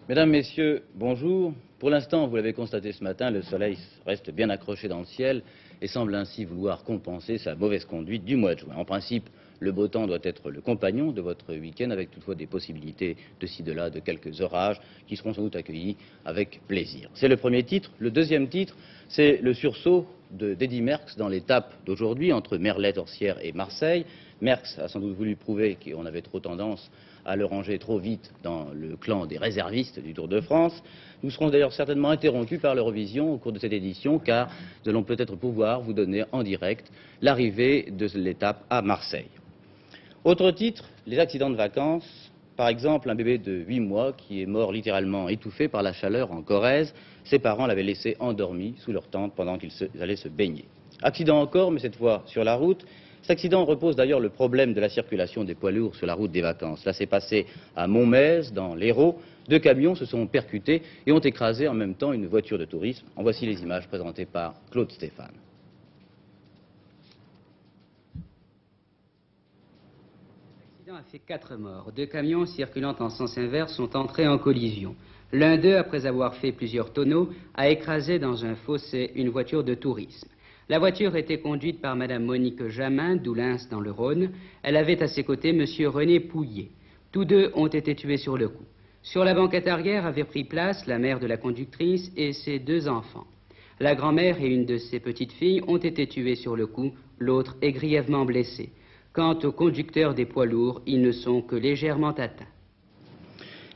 Mesdames, Messieurs, bonjour. Pour l'instant, vous l'avez constaté ce matin, le soleil reste bien accroché dans le ciel et semble ainsi vouloir compenser sa mauvaise conduite du mois de juin. En principe, le beau temps doit être le compagnon de votre week-end, avec toutefois des possibilités de ci, de là, de quelques orages qui seront sans doute accueillis avec plaisir. C'est le premier titre. Le deuxième titre, c'est le sursaut d'Eddy Merckx dans l'étape d'aujourd'hui entre Merlet-Orsières et Marseille. Merckx a sans doute voulu prouver qu'on avait trop tendance à le ranger trop vite dans le clan des réservistes du Tour de France. Nous serons d'ailleurs certainement interrompus par l'Eurovision au cours de cette édition, car nous allons peut-être pouvoir vous donner en direct l'arrivée de l'étape à Marseille. Autre titre, les accidents de vacances. Par exemple, un bébé de 8 mois qui est mort littéralement étouffé par la chaleur en Corrèze. Ses parents l'avaient laissé endormi sous leur tente pendant qu'ils allaient se baigner. Accident encore, mais cette fois sur la route. Cet accident repose d'ailleurs le problème de la circulation des poids lourds sur la route des vacances. Cela s'est passé à Montmez, dans l'Hérault. 2 camions se sont percutés et ont écrasé en même temps une voiture de tourisme. En voici les images présentées par Claude Stéphane. L'accident a fait 4 morts. 2 camions circulant en sens inverse sont entrés en collision. L'un d'eux, après avoir fait plusieurs tonneaux, a écrasé dans un fossé une voiture de tourisme. La voiture était conduite par Madame Monique Jamin, d'Oulins dans le Rhône. Elle avait à ses côtés Monsieur René Pouillet. Tous deux ont été tués sur le coup. Sur la banquette arrière avaient pris place la mère de la conductrice et ses 2 enfants. La grand-mère et une de ses petites filles ont été tuées sur le coup, l'autre est grièvement blessée. Quant aux conducteurs des poids lourds, ils ne sont que légèrement atteints.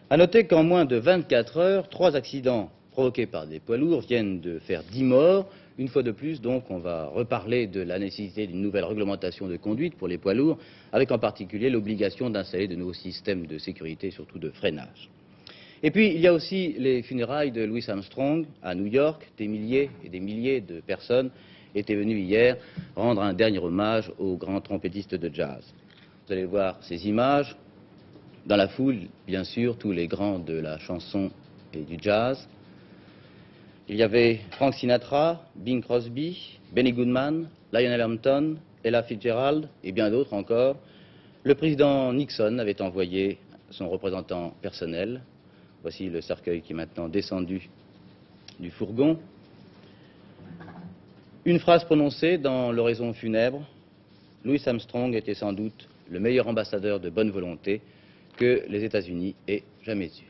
À noter qu'en moins de 24 heures, 3 accidents provoqués par des poids lourds viennent de faire 10 morts. Une fois de plus, donc, on va reparler de la nécessité d'une nouvelle réglementation de conduite pour les poids lourds, avec en particulier l'obligation d'installer de nouveaux systèmes de sécurité, surtout de freinage. Et puis, il y a aussi les funérailles de Louis Armstrong à New York. Des milliers et des milliers de personnes étaient venues hier rendre un dernier hommage au grand trompettiste de jazz. Vous allez voir ces images. Dans la foule, bien sûr, tous les grands de la chanson et du jazz. Il y avait Frank Sinatra, Bing Crosby, Benny Goodman, Lionel Hampton, Ella Fitzgerald et bien d'autres encore. Le président Nixon avait envoyé son représentant personnel. Voici le cercueil qui est maintenant descendu du fourgon. Une phrase prononcée dans l'oraison funèbre. Louis Armstrong était sans doute le meilleur ambassadeur de bonne volonté que les États-Unis aient jamais eu.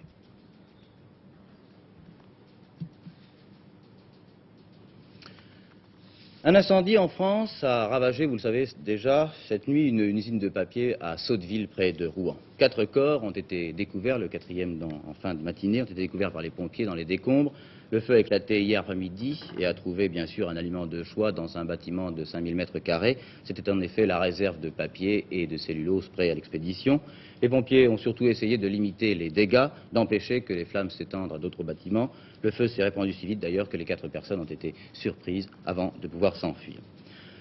Un incendie en France a ravagé, vous le savez déjà, cette nuit une usine de papier à Sotteville, près de Rouen. 4 corps ont été découverts, le 4e en fin de matinée, ont été découverts par les pompiers dans les décombres. Le feu a éclaté hier après-midi et a trouvé bien sûr un aliment de choix dans un bâtiment de 5000 mètres carrés. C'était en effet la réserve de papier et de cellulose prêt à l'expédition. Les pompiers ont surtout essayé de limiter les dégâts, d'empêcher que les flammes s'étendent à d'autres bâtiments. Le feu s'est répandu si vite d'ailleurs que les 4 personnes ont été surprises avant de pouvoir s'enfuir.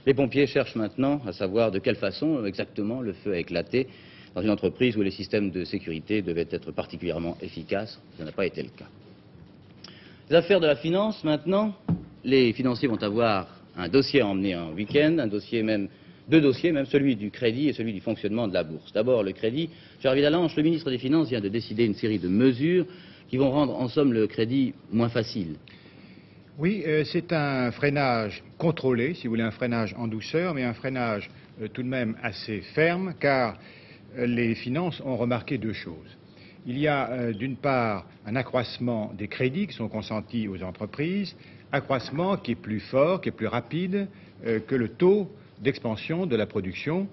Les pompiers cherchent maintenant à savoir de quelle façon exactement le feu a éclaté dans une entreprise où les systèmes de sécurité devaient être particulièrement efficaces. Ça n'a pas été le cas. Les affaires de la finance maintenant. Les financiers vont avoir un dossier à emmener en week-end, deux dossiers même, celui du crédit et celui du fonctionnement de la bourse. D'abord le crédit. Gérard Vidalange, le ministre des Finances vient de décider une série de mesures qui vont rendre en somme le crédit moins facile. Oui, c'est un freinage contrôlé, si vous voulez, un freinage en douceur, mais un freinage tout de même assez ferme, car les finances ont remarqué 2 choses. Il y a d'une part un accroissement des crédits qui sont consentis aux entreprises, accroissement qui est plus fort, qui est plus rapide que le taux d'expansion de la production,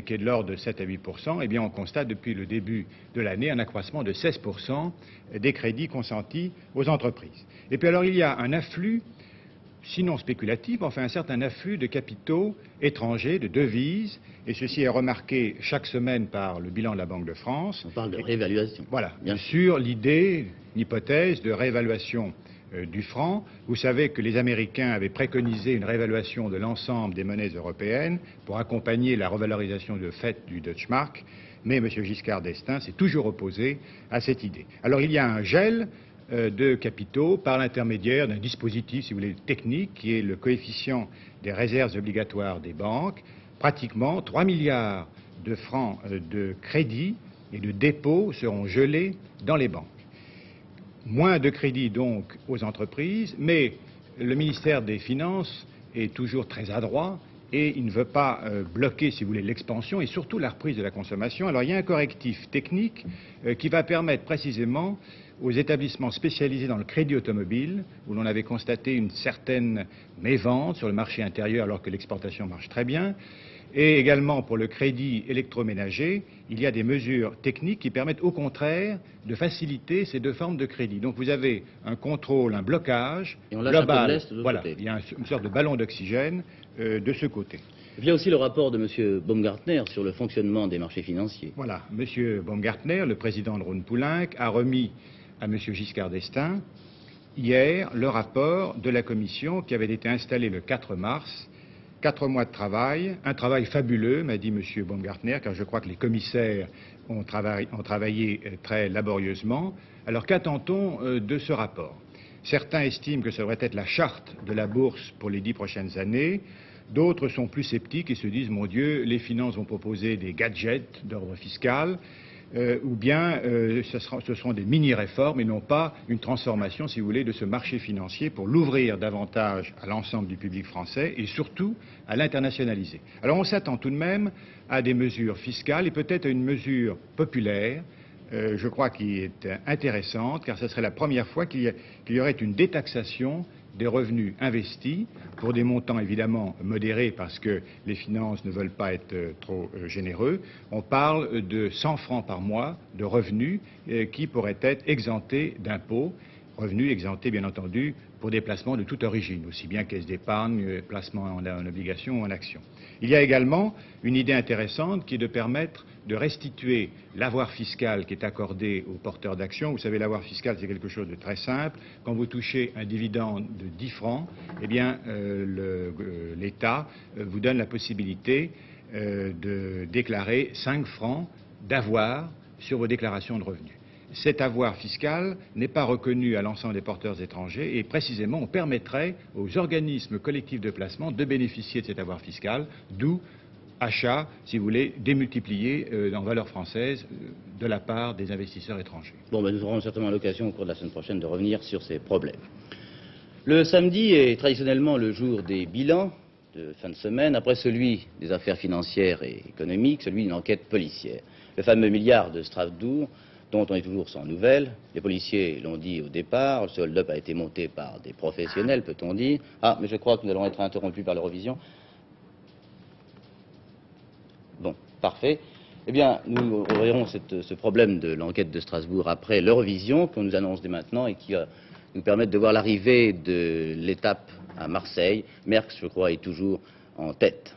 qui est de l'ordre de 7 à 8%, eh bien on constate depuis le début de l'année un accroissement de 16% des crédits consentis aux entreprises. Et puis alors il y a un afflux, sinon spéculatif, enfin un certain afflux de capitaux étrangers, de devises, et ceci est remarqué chaque semaine par le bilan de la Banque de France. On parle de réévaluation. Voilà, bien sûr, l'hypothèse de réévaluation du franc. Vous savez que les Américains avaient préconisé une réévaluation de l'ensemble des monnaies européennes pour accompagner la revalorisation de fait du Deutschmark, mais M. Giscard d'Estaing s'est toujours opposé à cette idée. Alors il y a un gel de capitaux par l'intermédiaire d'un dispositif, si vous voulez, technique, qui est le coefficient des réserves obligatoires des banques. Pratiquement 3 milliards de francs de crédit et de dépôts seront gelés dans les banques. moins de crédit donc aux entreprises, mais le ministère des Finances est toujours très adroit et il ne veut pas bloquer, si vous voulez, l'expansion et surtout la reprise de la consommation. Alors il y a un correctif technique qui va permettre précisément aux établissements spécialisés dans le crédit automobile, où l'on avait constaté une certaine mévente sur le marché intérieur alors que l'exportation marche très bien, et également pour le crédit électroménager, il y a des mesures techniques qui permettent au contraire de faciliter ces deux formes de crédit. Donc vous avez un contrôle, un blocage et on lâche un peu de l'Est de l'autre voilà, côté. il y a une sorte de ballon d'oxygène de ce côté. Il y a aussi le rapport de M. Baumgartner sur le fonctionnement des marchés financiers. Voilà, M. Baumgartner, le président de Rhône-Poulenc, a remis à M. Giscard d'Estaing hier le rapport de la commission qui avait été installée le 4 mars. 4 mois de travail, un travail fabuleux, m'a dit M. Baumgartner, car je crois que les commissaires ont travaillé très laborieusement. Alors qu'attend-on de ce rapport? Certains estiment que ça devrait être la charte de la bourse pour les 10 prochaines années. D'autres sont plus sceptiques et se disent, mon Dieu, les finances vont proposer des gadgets d'ordre fiscal, ou bien ce seront des mini-réformes et non pas une transformation, si vous voulez, de ce marché financier pour l'ouvrir davantage à l'ensemble du public français et surtout à l'internationaliser. Alors on s'attend tout de même à des mesures fiscales et peut-être à une mesure populaire, je crois qui est intéressante, car ce serait la première fois qu'il y aurait une détaxation des revenus investis pour des montants évidemment modérés parce que les finances ne veulent pas être trop généreux. On parle de 100 francs par mois de revenus qui pourraient être exemptés d'impôts, revenus exemptés bien entendu pour des placements de toute origine, aussi bien caisse d'épargne, placement en obligation ou en action. Il y a également une idée intéressante qui est de permettre de restituer l'avoir fiscal qui est accordé aux porteurs d'actions. Vous savez, l'avoir fiscal, c'est quelque chose de très simple. Quand vous touchez un dividende de 10 francs, eh bien, l'État vous donne la possibilité de déclarer 5 francs d'avoir sur vos déclarations de revenus. Cet avoir fiscal n'est pas reconnu à l'ensemble des porteurs étrangers et précisément on permettrait aux organismes collectifs de placement de bénéficier de cet avoir fiscal, d'où achat, si vous voulez, démultiplié en valeur française de la part des investisseurs étrangers. Bon, ben, nous aurons certainement l'occasion au cours de la semaine prochaine de revenir sur ces problèmes. Le samedi est traditionnellement le jour des bilans de fin de semaine, après celui des affaires financières et économiques, celui d'une enquête policière. Le fameux milliard de Strasbourg, dont on est toujours sans nouvelles. Les policiers l'ont dit au départ, le hold-up a été monté par des professionnels, peut-on dire. Ah, mais je crois que nous allons être interrompus par l'Eurovision. Bon, parfait. Eh bien, nous verrons ce problème de l'enquête de Strasbourg après l'Eurovision, qu'on nous annonce dès maintenant et qui va nous permettre de voir l'arrivée de l'étape à Marseille. Merckx, je crois, est toujours en tête.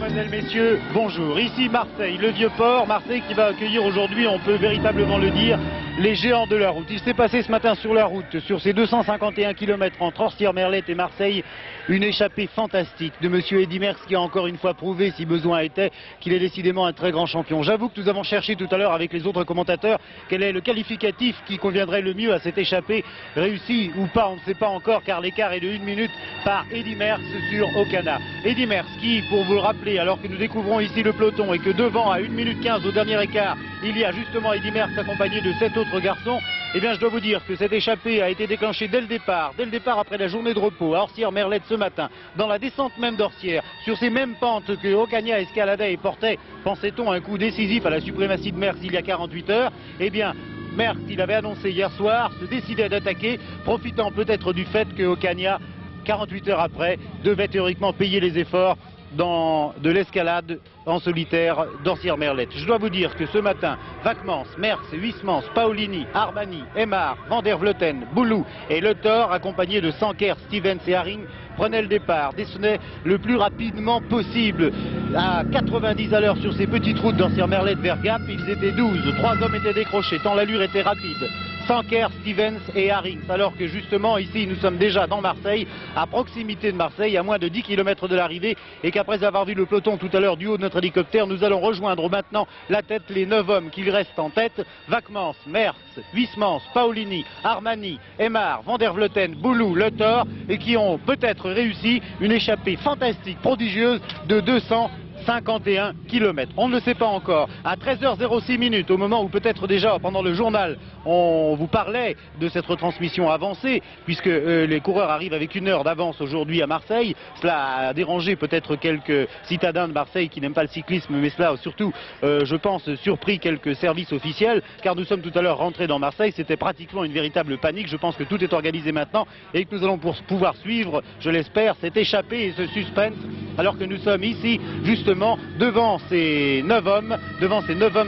Mesdemoiselles, Messieurs, bonjour. Ici Marseille, le Vieux-Port. Marseille qui va accueillir aujourd'hui, on peut véritablement le dire, les géants de la route. Il s'est passé ce matin sur la route, sur ces 251 km entre Orsières-Merlette et Marseille, une échappée fantastique de monsieur Eddy Merckx qui a encore une fois prouvé, si besoin était, qu'il est décidément un très grand champion. J'avoue que nous avons cherché tout à l'heure avec les autres commentateurs quel est le qualificatif qui conviendrait le mieux à cette échappée, réussie ou pas, on ne sait pas encore, car l'écart est de 1 minute par Eddy Merckx sur Ocana. Eddy Merckx qui, pour vous le rappeler, alors que nous découvrons ici le peloton et que devant, à 1 minute 15 au dernier écart, il y a justement Eddy Merckx accompagné de 7 autres garçons, eh bien je dois vous dire que cette échappée a été déclenchée dès le départ après la journée de repos à Orsières-Merlette ce matin, dans la descente même d'Orsières, sur ces mêmes pentes que Ocaña escaladait et portait, pensait-on, un coup décisif à la suprématie de Merckx il y a 48 heures, eh bien Merckx, il avait annoncé hier soir, se décidait d'attaquer, profitant peut-être du fait que Ocaña, 48 heures après, devait théoriquement payer les efforts de l'escalade en solitaire d'Orsières-Merlette. Je dois vous dire que ce matin, Vakmans, Merckx, Huysmans, Paolini, Armani, Aymar, Van der Vleuten, Boullou et Le Thor, accompagnés de Sanker, Stevens et Haring, prenaient le départ, descendaient le plus rapidement possible à 90 à l'heure sur ces petites routes d'Orsières-Merlette vers Gap. Ils étaient 12, 3 hommes étaient décrochés, tant l'allure était rapide. Sanker, Stevens et Haring, alors que justement ici nous sommes déjà dans Marseille, à proximité de Marseille, à moins de 10 km de l'arrivée, et qu'après avoir vu le peloton tout à l'heure du haut de notre hélicoptère, nous allons rejoindre maintenant la tête, les 9 hommes qui restent en tête: Vakmans, Merckx, Huysmans, Paolini, Armani, Aymar, Van der Vleuten, Boullou, Le Thor, et qui ont peut-être réussi une échappée fantastique, prodigieuse de 251 km. On ne le sait pas encore. À 13h06, au moment où peut-être déjà pendant le journal on vous parlait de cette retransmission avancée, puisque les coureurs arrivent avec 1 heure d'avance aujourd'hui à Marseille. Cela a dérangé peut-être quelques citadins de Marseille qui n'aiment pas le cyclisme, mais cela a surtout, je pense, surpris quelques services officiels, car nous sommes tout à l'heure rentrés dans Marseille. C'était pratiquement une véritable panique. Je pense que tout est organisé maintenant et que nous allons pouvoir suivre, je l'espère, cette échappée et ce suspense, alors que nous sommes ici justement devant ces 9 hommes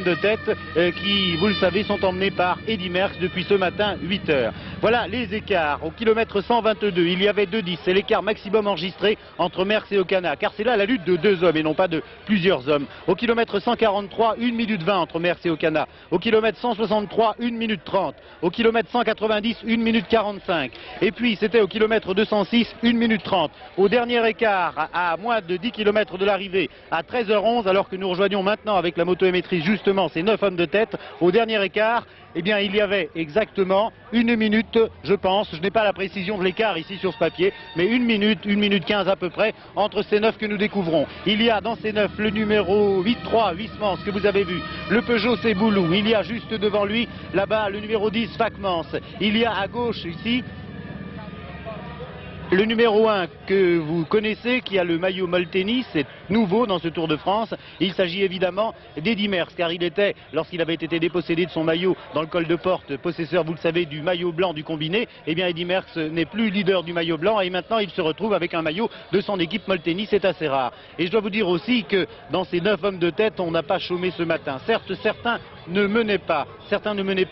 de tête qui, vous le savez, sont emmenés par Eddy Merckx depuis ce matin 8 heures. Voilà les écarts. Au kilomètre 122, il y avait 2,10. C'est l'écart maximum enregistré entre Merckx et Ocana, car c'est là la lutte de 2 hommes et non pas de plusieurs hommes. Au kilomètre 143, 1 minute 20 entre Merckx et Ocana. Au kilomètre 163, 1 minute 30. Au kilomètre 190, 1 minute 45. Et puis c'était au kilomètre 206, 1 minute 30. Au dernier écart, à moins de 10 km de l'arrivée, à 13h11, alors que nous rejoignons maintenant avec la moto-émettrice justement ces 9 hommes de tête, au dernier écart, eh bien il y avait exactement 1 minute, je pense, je n'ai pas la précision de l'écart ici sur ce papier, mais 1 minute 15 à peu près, entre ces 9 que nous découvrons. Il y a dans ces 9 le numéro 8-3, Huysmans, que vous avez vu, le Peugeot c'est Boullou, il y a juste devant lui, là-bas, le numéro 10, Vakmans, il y a à gauche ici, le numéro 1 que vous connaissez, qui a le maillot Molteni, c'est nouveau dans ce Tour de France. Il s'agit évidemment d'Eddy Merckx, car il était, lorsqu'il avait été dépossédé de son maillot dans le col de Porte, possesseur, vous le savez, du maillot blanc du combiné. Eh bien, Eddy Merckx n'est plus leader du maillot blanc et maintenant il se retrouve avec un maillot de son équipe Molteni. C'est assez rare. Et je dois vous dire aussi que dans ces 9 hommes de tête, on n'a pas chômé ce matin. Certes, certains ne menaient pas,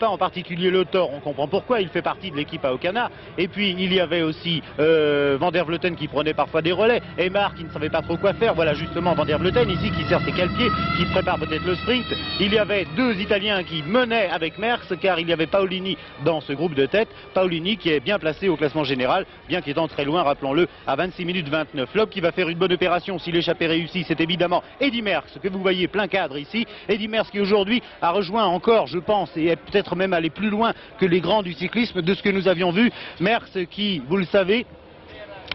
en particulier Le Thor, on comprend pourquoi, il fait partie de l'équipe à Ocana. Et puis il y avait aussi Van der Vleuten qui prenait parfois des relais, Aymar qui ne savait pas trop quoi faire, voilà justement Van der Vleuten ici qui sert ses cale-pieds, qui prépare peut-être le sprint. Il y avait 2 Italiens qui menaient avec Merckx, car il y avait Paolini dans ce groupe de tête, Paolini qui est bien placé au classement général, bien qu'étant très loin, rappelons-le, à 26 minutes 29. L'homme qui va faire une bonne opération si l'échappée réussit, c'est évidemment Eddy Merckx, que vous voyez plein cadre ici. Eddy Merckx qui aujourd'hui a rejoint encore, je pense, et est peut-être même allé plus loin que les grands du cyclisme de ce que nous avions vu. Merckx qui, vous le savez,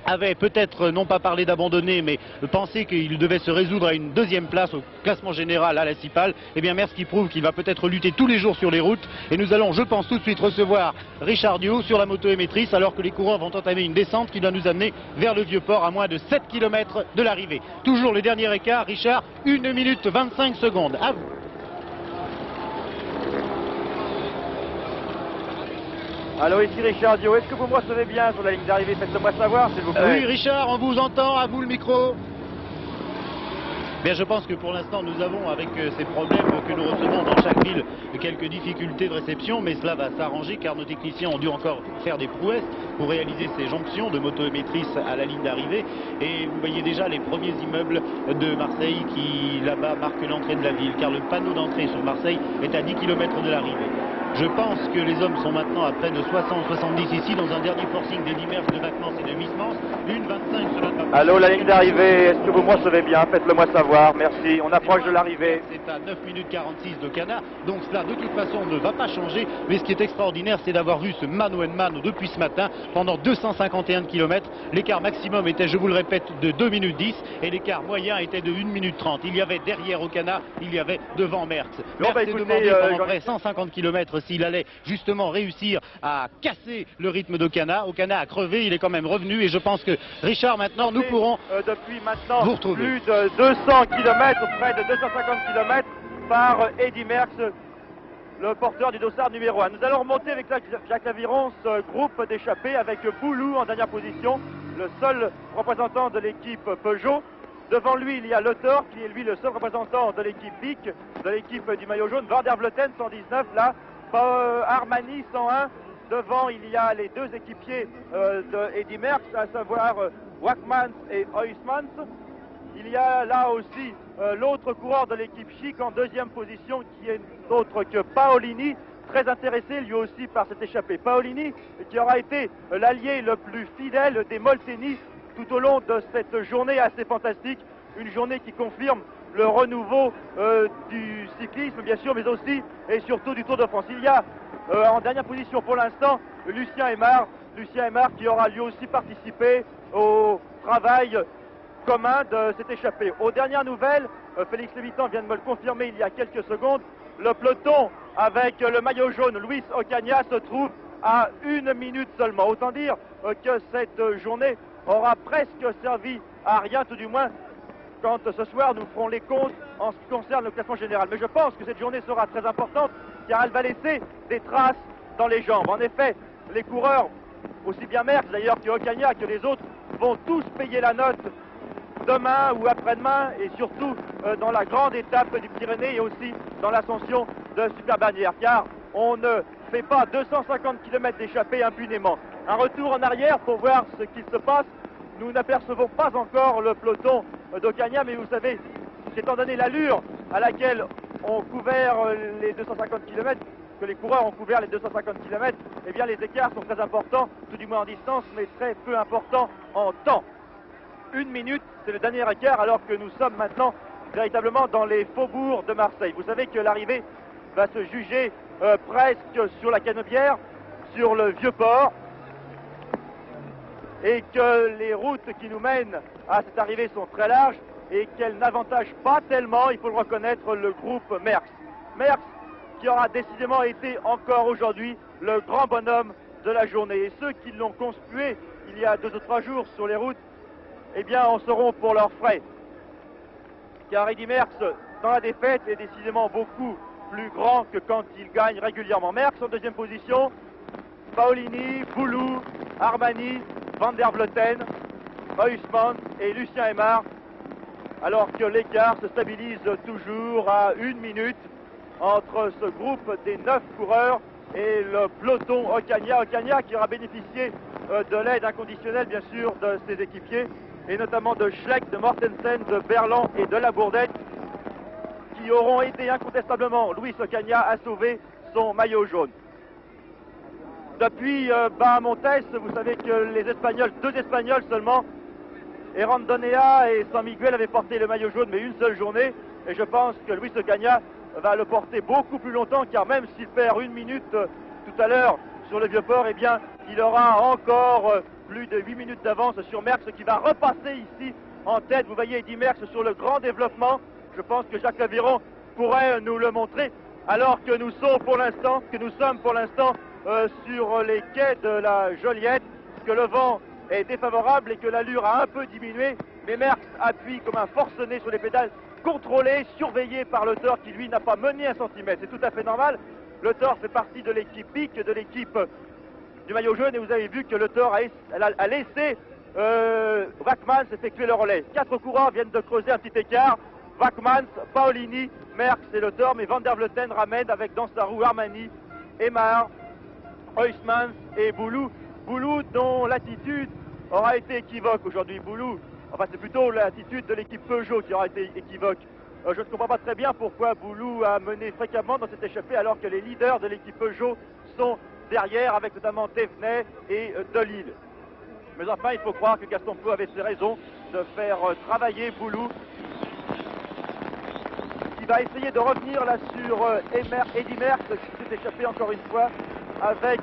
avait peut-être non pas parlé d'abandonner, mais pensé qu'il devait se résoudre à une 2e place au classement général à la Cipale. Et bien Merckx qui prouve qu'il va peut-être lutter tous les jours sur les routes. Et nous allons, je pense, tout de suite recevoir Richard Diot sur la moto-émettrice, alors que les coureurs vont entamer une descente qui doit nous amener vers le Vieux-Port à moins de 7 km de l'arrivée. Toujours le dernier écart, Richard, 1 minute 25 secondes. À vous. Allô, ici Richard Diot, est-ce que vous me recevez bien sur la ligne d'arrivée? Faites-le moi savoir, s'il vous plaît. Oui, Richard, on vous entend, à vous le micro. Bien, je pense que pour l'instant, nous avons, avec ces problèmes que nous recevons dans chaque ville, quelques difficultés de réception, mais cela va s'arranger car nos techniciens ont dû encore faire des prouesses pour réaliser ces jonctions de moto-émettrices à la ligne d'arrivée. Et vous voyez déjà les premiers immeubles de Marseille qui, là-bas, marquent l'entrée de la ville, car le panneau d'entrée sur Marseille est à 10 km de l'arrivée. Je pense que les hommes sont maintenant à près de 60-70 ici, dans un dernier forcing d'Eddy Merckx, de Wackmans et de Huysmans. 1,25 cela ne va pas. Allô, la ligne d'arrivée, est-ce que vous me recevez bien? Faites-le moi savoir, merci. On approche de l'arrivée. C'est à 9 minutes 46 d'Ocana, donc cela de toute façon ne va pas changer. Mais ce qui est extraordinaire, c'est d'avoir vu ce mano-en-mano depuis ce matin pendant 251 km. L'écart maximum était, je vous le répète, de 2 minutes 10 et l'écart moyen était de 1 minute 30. Il y avait derrière Ocana, il y avait devant Merckx. Merckx s'est demandé pendant près 150 km s'il allait justement réussir à casser le rythme d'Ocana. Ocana a crevé, il est quand même revenu et je pense que Richard, maintenant, nous pourrons depuis maintenant vous retrouver. Plus de 200 km, près de 250 km par Eddy Merckx, le porteur du dossard numéro 1. Nous allons remonter avec Jacques Laviron ce groupe d'échappés avec Boulou en dernière position, le seul représentant de l'équipe Peugeot. Devant lui, il y a Lothar, qui est lui le seul représentant de l'équipe BIC, de l'équipe du maillot jaune. Van der Vleuten 119, là, Armani 101. Devant, il y a les deux équipiers de Eddy Merckx, à savoir Wackmans et Huysmans. Il y a là aussi l'autre coureur de l'équipe Chic en deuxième position, qui est autre que Paolini, très intéressé lui aussi par cette échappée. Paolini, qui aura été l'allié le plus fidèle des Molteni tout au long de cette journée assez fantastique, une journée qui confirme le renouveau du cyclisme bien sûr, mais aussi et surtout du Tour de France. Il y a en dernière position pour l'instant Lucien Aymar qui aura lui aussi participé au travail commun de cette échappée. Aux dernières nouvelles, Félix Lévitan vient de me le confirmer il y a quelques secondes, le peloton avec le maillot jaune Luis Ocaña se trouve à 1 minute seulement. Autant dire que cette journée aura presque servi à rien, tout du moins quand ce soir nous ferons les comptes en ce qui concerne le classement général. Mais je pense que cette journée sera très importante car elle va laisser des traces dans les jambes. En effet, les coureurs, aussi bien Merckx d'ailleurs que Ocaña que les autres, vont tous payer la note demain ou après-demain et surtout dans la grande étape du Pyrénées et aussi dans l'ascension de Super-Bagnères, car on ne fait pas 250 km d'échappée impunément. Un retour en arrière pour voir ce qu'il se passe. Nous n'apercevons pas encore le peloton d'Ocaña, mais vous savez, étant donné l'allure à laquelle on couvert les 250 km, que les coureurs ont couvert les 250 km, eh bien les écarts sont très importants, tout du moins en distance, mais très peu importants en temps. 1 minute, c'est le dernier écart, alors que nous sommes maintenant véritablement dans les faubourgs de Marseille. Vous savez que l'arrivée va se juger presque sur la Canebière, sur le Vieux-Port, et que les routes qui nous mènent à cette arrivée sont très larges et qu'elles n'avantagent pas tellement, il faut le reconnaître, le groupe Merckx. Merckx qui aura décidément été encore aujourd'hui le grand bonhomme de la journée. Et ceux qui l'ont conspué il y a 2 ou 3 jours sur les routes, eh bien en seront pour leurs frais. Car Eddy Merckx, dans la défaite, est décidément beaucoup plus grand que quand il gagne régulièrement. Merckx en deuxième position, Paolini, Boulou, Armani, Van der Vleuten, Huysmans et Lucien Aymar, alors que l'écart se stabilise toujours à 1 minute entre ce groupe des 9 coureurs et le peloton Ocaña. Ocaña qui aura bénéficié de l'aide inconditionnelle bien sûr de ses équipiers et notamment de Schleck, de Mortensen, de Berland et de Labourdette qui auront aidé incontestablement Luis Ocaña à sauver son maillot jaune. Depuis Bahamontes, vous savez que les Espagnols, 2 Espagnols seulement, Errandonea et San Miguel avaient porté le maillot jaune mais une seule journée et je pense que Luis Ocaña va le porter beaucoup plus longtemps car même s'il perd 1 minute tout à l'heure sur le Vieux-Port, eh bien il aura encore plus de 8 minutes d'avance sur Merckx qui va repasser ici en tête. Vous voyez Eddy Merckx sur le grand développement. Je pense que Jacques Laviron pourrait nous le montrer alors que nous sommes pour l'instant sur les quais de la Joliette, que le vent est défavorable et que l'allure a un peu diminué, mais Merckx appuie comme un forcené sur les pédales, contrôlé, surveillé par Lothar qui lui n'a pas mené 1 centimètre. C'est tout à fait normal. Lothar fait partie de l'équipe BIC, de l'équipe du maillot jaune et vous avez vu que Lothar a laissé Wackmans effectuer le relais. 4 coureurs viennent de creuser un petit écart Wackmans, Paolini, Merckx et Le Thor, mais Van der Vleuten ramène avec dans sa roue Armani, Émard, Huysmans et Boulou. Boulou dont l'attitude aura été équivoque aujourd'hui. Boulou, enfin c'est plutôt l'attitude de l'équipe Peugeot qui aura été équivoque. Je ne comprends pas très bien pourquoi Boulou a mené fréquemment dans cette échappée alors que les leaders de l'équipe Peugeot sont derrière avec notamment Thévenet et Delisle. Mais enfin il faut croire que Gaston Peau avait ses raisons de faire travailler Boulou, qui va essayer de revenir là sur Eddy Merckx qui s'est échappé encore une fois avec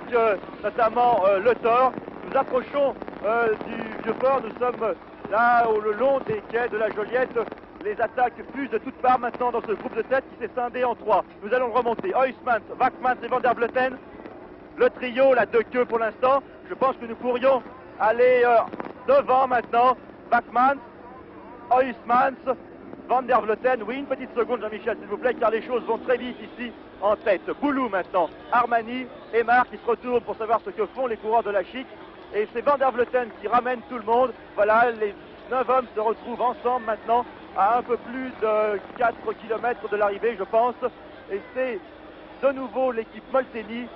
notamment Le Thor. Nous approchons du Vieux-Port, nous sommes là le long des quais de la Joliette. Les attaques fusent de toutes parts maintenant dans ce groupe de tête qui s'est scindé en trois. Nous allons le remonter. Huysmans, Wackmans et Van der Vleuten. Le trio, la deux queues pour l'instant. Je pense que nous pourrions aller devant maintenant. Wackmans, Huysmans, Van der Vleuten. Oui, une petite seconde Jean-Michel s'il vous plaît, car les choses vont très vite ici en tête. Boulou maintenant, Armani, Émard qui se retourne pour savoir ce que font les coureurs de la Chic. Et c'est Van der Vleuten qui ramène tout le monde. Voilà, les 9 hommes se retrouvent ensemble maintenant à un peu plus de 4 km de l'arrivée, je pense. Et c'est de nouveau l'équipe Molteni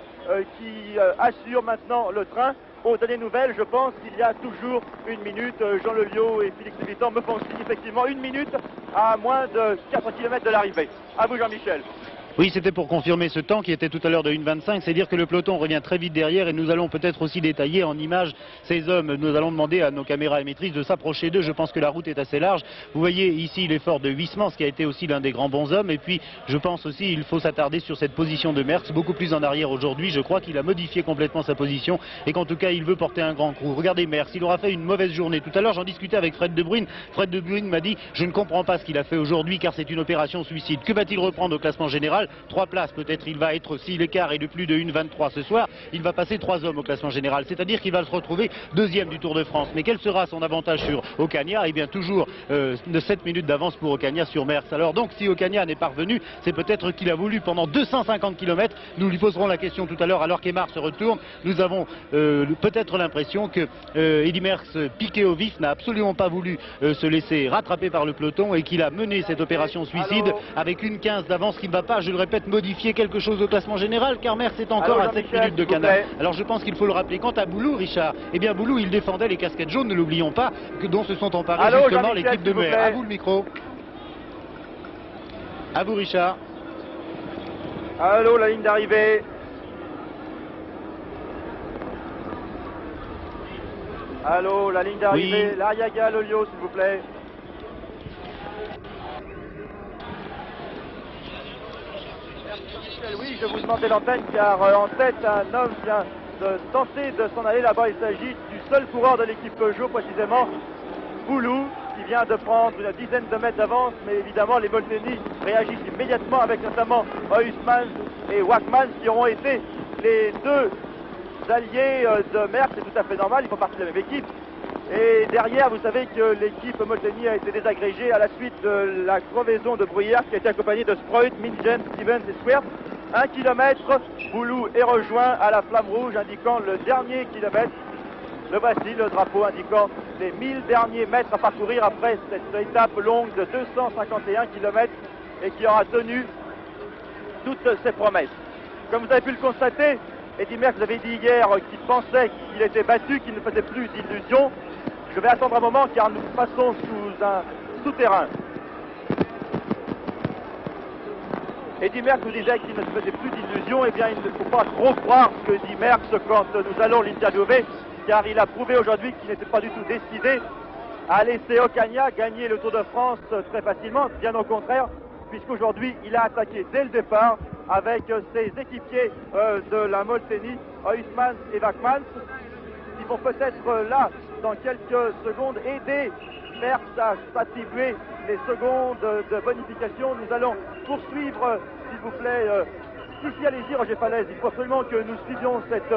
qui assure maintenant le train. Aux dernières nouvelles, je pense qu'il y a toujours une minute. Jean Leliot et Félix Lévitan me font signe effectivement une minute à moins de 4 km de l'arrivée. À vous Jean-Michel. Oui, c'était pour confirmer ce temps qui était tout à l'heure de 1,25, c'est dire que le peloton revient très vite derrière et nous allons peut-être aussi détailler en images ces hommes. Nous allons demander à nos caméras émettrices de s'approcher d'eux, je pense que la route est assez large. Vous voyez ici l'effort de Huysmans qui a été aussi l'un des grands bons hommes et puis je pense aussi il faut s'attarder sur cette position de Merckx, beaucoup plus en arrière aujourd'hui. Je crois qu'il a modifié complètement sa position et qu'en tout cas il veut porter un grand coup. Regardez Merckx, il aura fait une mauvaise journée. Tout à l'heure j'en discutais avec Fred De Bruyne. Fred De Bruyne m'a dit je ne comprends pas ce qu'il a fait aujourd'hui car c'est une opération suicide. Que va-t-il reprendre au classement général? 3 places peut-être il va être, si l'écart est de plus de 1,23 ce soir, il va passer 3 hommes au classement général, c'est-à-dire qu'il va se retrouver deuxième du Tour de France. Mais quel sera son avantage sur Ocaña? Eh bien toujours de 7 minutes d'avance pour Ocaña sur Merckx. Alors donc si Ocaña n'est pas revenu, c'est peut-être qu'il a voulu pendant 250 km, nous lui poserons la question tout à l'heure alors qu'Émard se retourne, nous avons peut-être l'impression que Eddy Merckx, piqué au vif, n'a absolument pas voulu se laisser rattraper par le peloton et qu'il a mené cette opération suicide avec une 15 d'avance qui ne va pas, je le répète, modifier quelque chose au classement général car Merckx est encore à 7 minutes de canal. Alors je pense qu'il faut le rappeler. Quant à Boulou, Richard, eh bien Boulou il défendait les casquettes jaunes, ne l'oublions pas, dont se sont emparés justement l'équipe de Mer. À vous le micro. À vous Richard. Allô, la ligne d'arrivée. Allô, la ligne d'arrivée. Oui. L'Ariaga, Lelio, s'il vous plaît. Oui, je vous demandais l'antenne car en tête un homme vient de tenter de s'en aller là-bas. Il s'agit du seul coureur de l'équipe Peugeot, précisément Boulou, qui vient de prendre une dizaine de mètres d'avance. Mais évidemment, les Molteni réagissent immédiatement avec notamment Huysmans et Wackmans qui auront été les deux alliés de Merckx. C'est tout à fait normal, ils font partie de la même équipe. Et derrière, vous savez que l'équipe Molteni a été désagrégée à la suite de la crevaison de Bruyère qui a été accompagnée de Spreut, Mingen, Stevens et Sweart. 1 kilomètre, Boulou est rejoint à la flamme rouge indiquant le dernier kilomètre. Le voici, le drapeau indiquant les 1000 derniers mètres à parcourir après cette étape longue de 251 km et qui aura tenu toutes ses promesses. Comme vous avez pu le constater, Eddy Merckx avait dit hier qu'il pensait qu'il était battu, qu'il ne faisait plus d'illusions. Je vais attendre un moment car nous passons sous un souterrain. Eddy Merckx nous disait qu'il ne se faisait plus d'illusions. Eh bien, il ne faut pas trop croire ce que dit Merckx quand nous allons l'interviewer, car il a prouvé aujourd'hui qu'il n'était pas du tout décidé à laisser Ocaña gagner le Tour de France très facilement, bien au contraire, puisqu'aujourd'hui il a attaqué dès le départ avec ses équipiers de la Molteni, Huysmans et Wackmans, qui vont peut-être là, dans quelques secondes, aider Merckx à s'attribuer les secondes de bonification. Nous allons poursuivre, s'il vous plaît, si, allez-y Roger Falaise, il faut absolument que nous suivions cette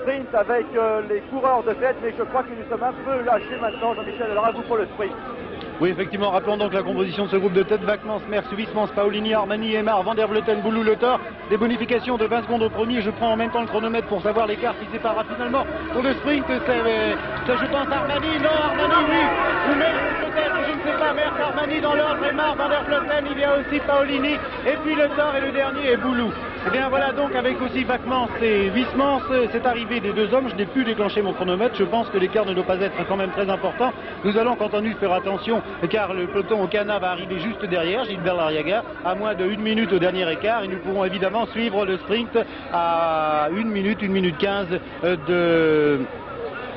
sprint avec les coureurs de tête, mais je crois que nous sommes un peu lâchés maintenant, Jean-Michel, alors à vous pour le sprint. Oui, effectivement, rappelons donc la composition de ce groupe de tête: Vakmans, Merckx, Huysmans, Paolini, Armani, Aymar, Van der Vleuten, Boulou, Le Thor. Des bonifications de 20 secondes au premier. Je prends en même temps le chronomètre pour savoir l'écart qui séparera finalement pour le sprint. C'est je pense Armani, non, Armani, oui, ou Merckx peut-être, je ne sais pas, Merckx, Armani dans l'ordre, Aymar, Van der Vleuten, il y a aussi Paolini, et puis Le Thor, et le dernier est Boulou. Eh bien voilà donc avec aussi Vakmans et Huysmans, c'est arrivé des deux hommes. Je n'ai plus déclenché mon chronomètre, je pense que l'écart ne doit pas être quand même très important. Nous allons quant à nous faire attention car le peloton Ocana va arriver juste derrière, Gilbert Lariaga, à moins de 1 minute au dernier écart, et nous pourrons évidemment suivre le sprint à 1 minute 15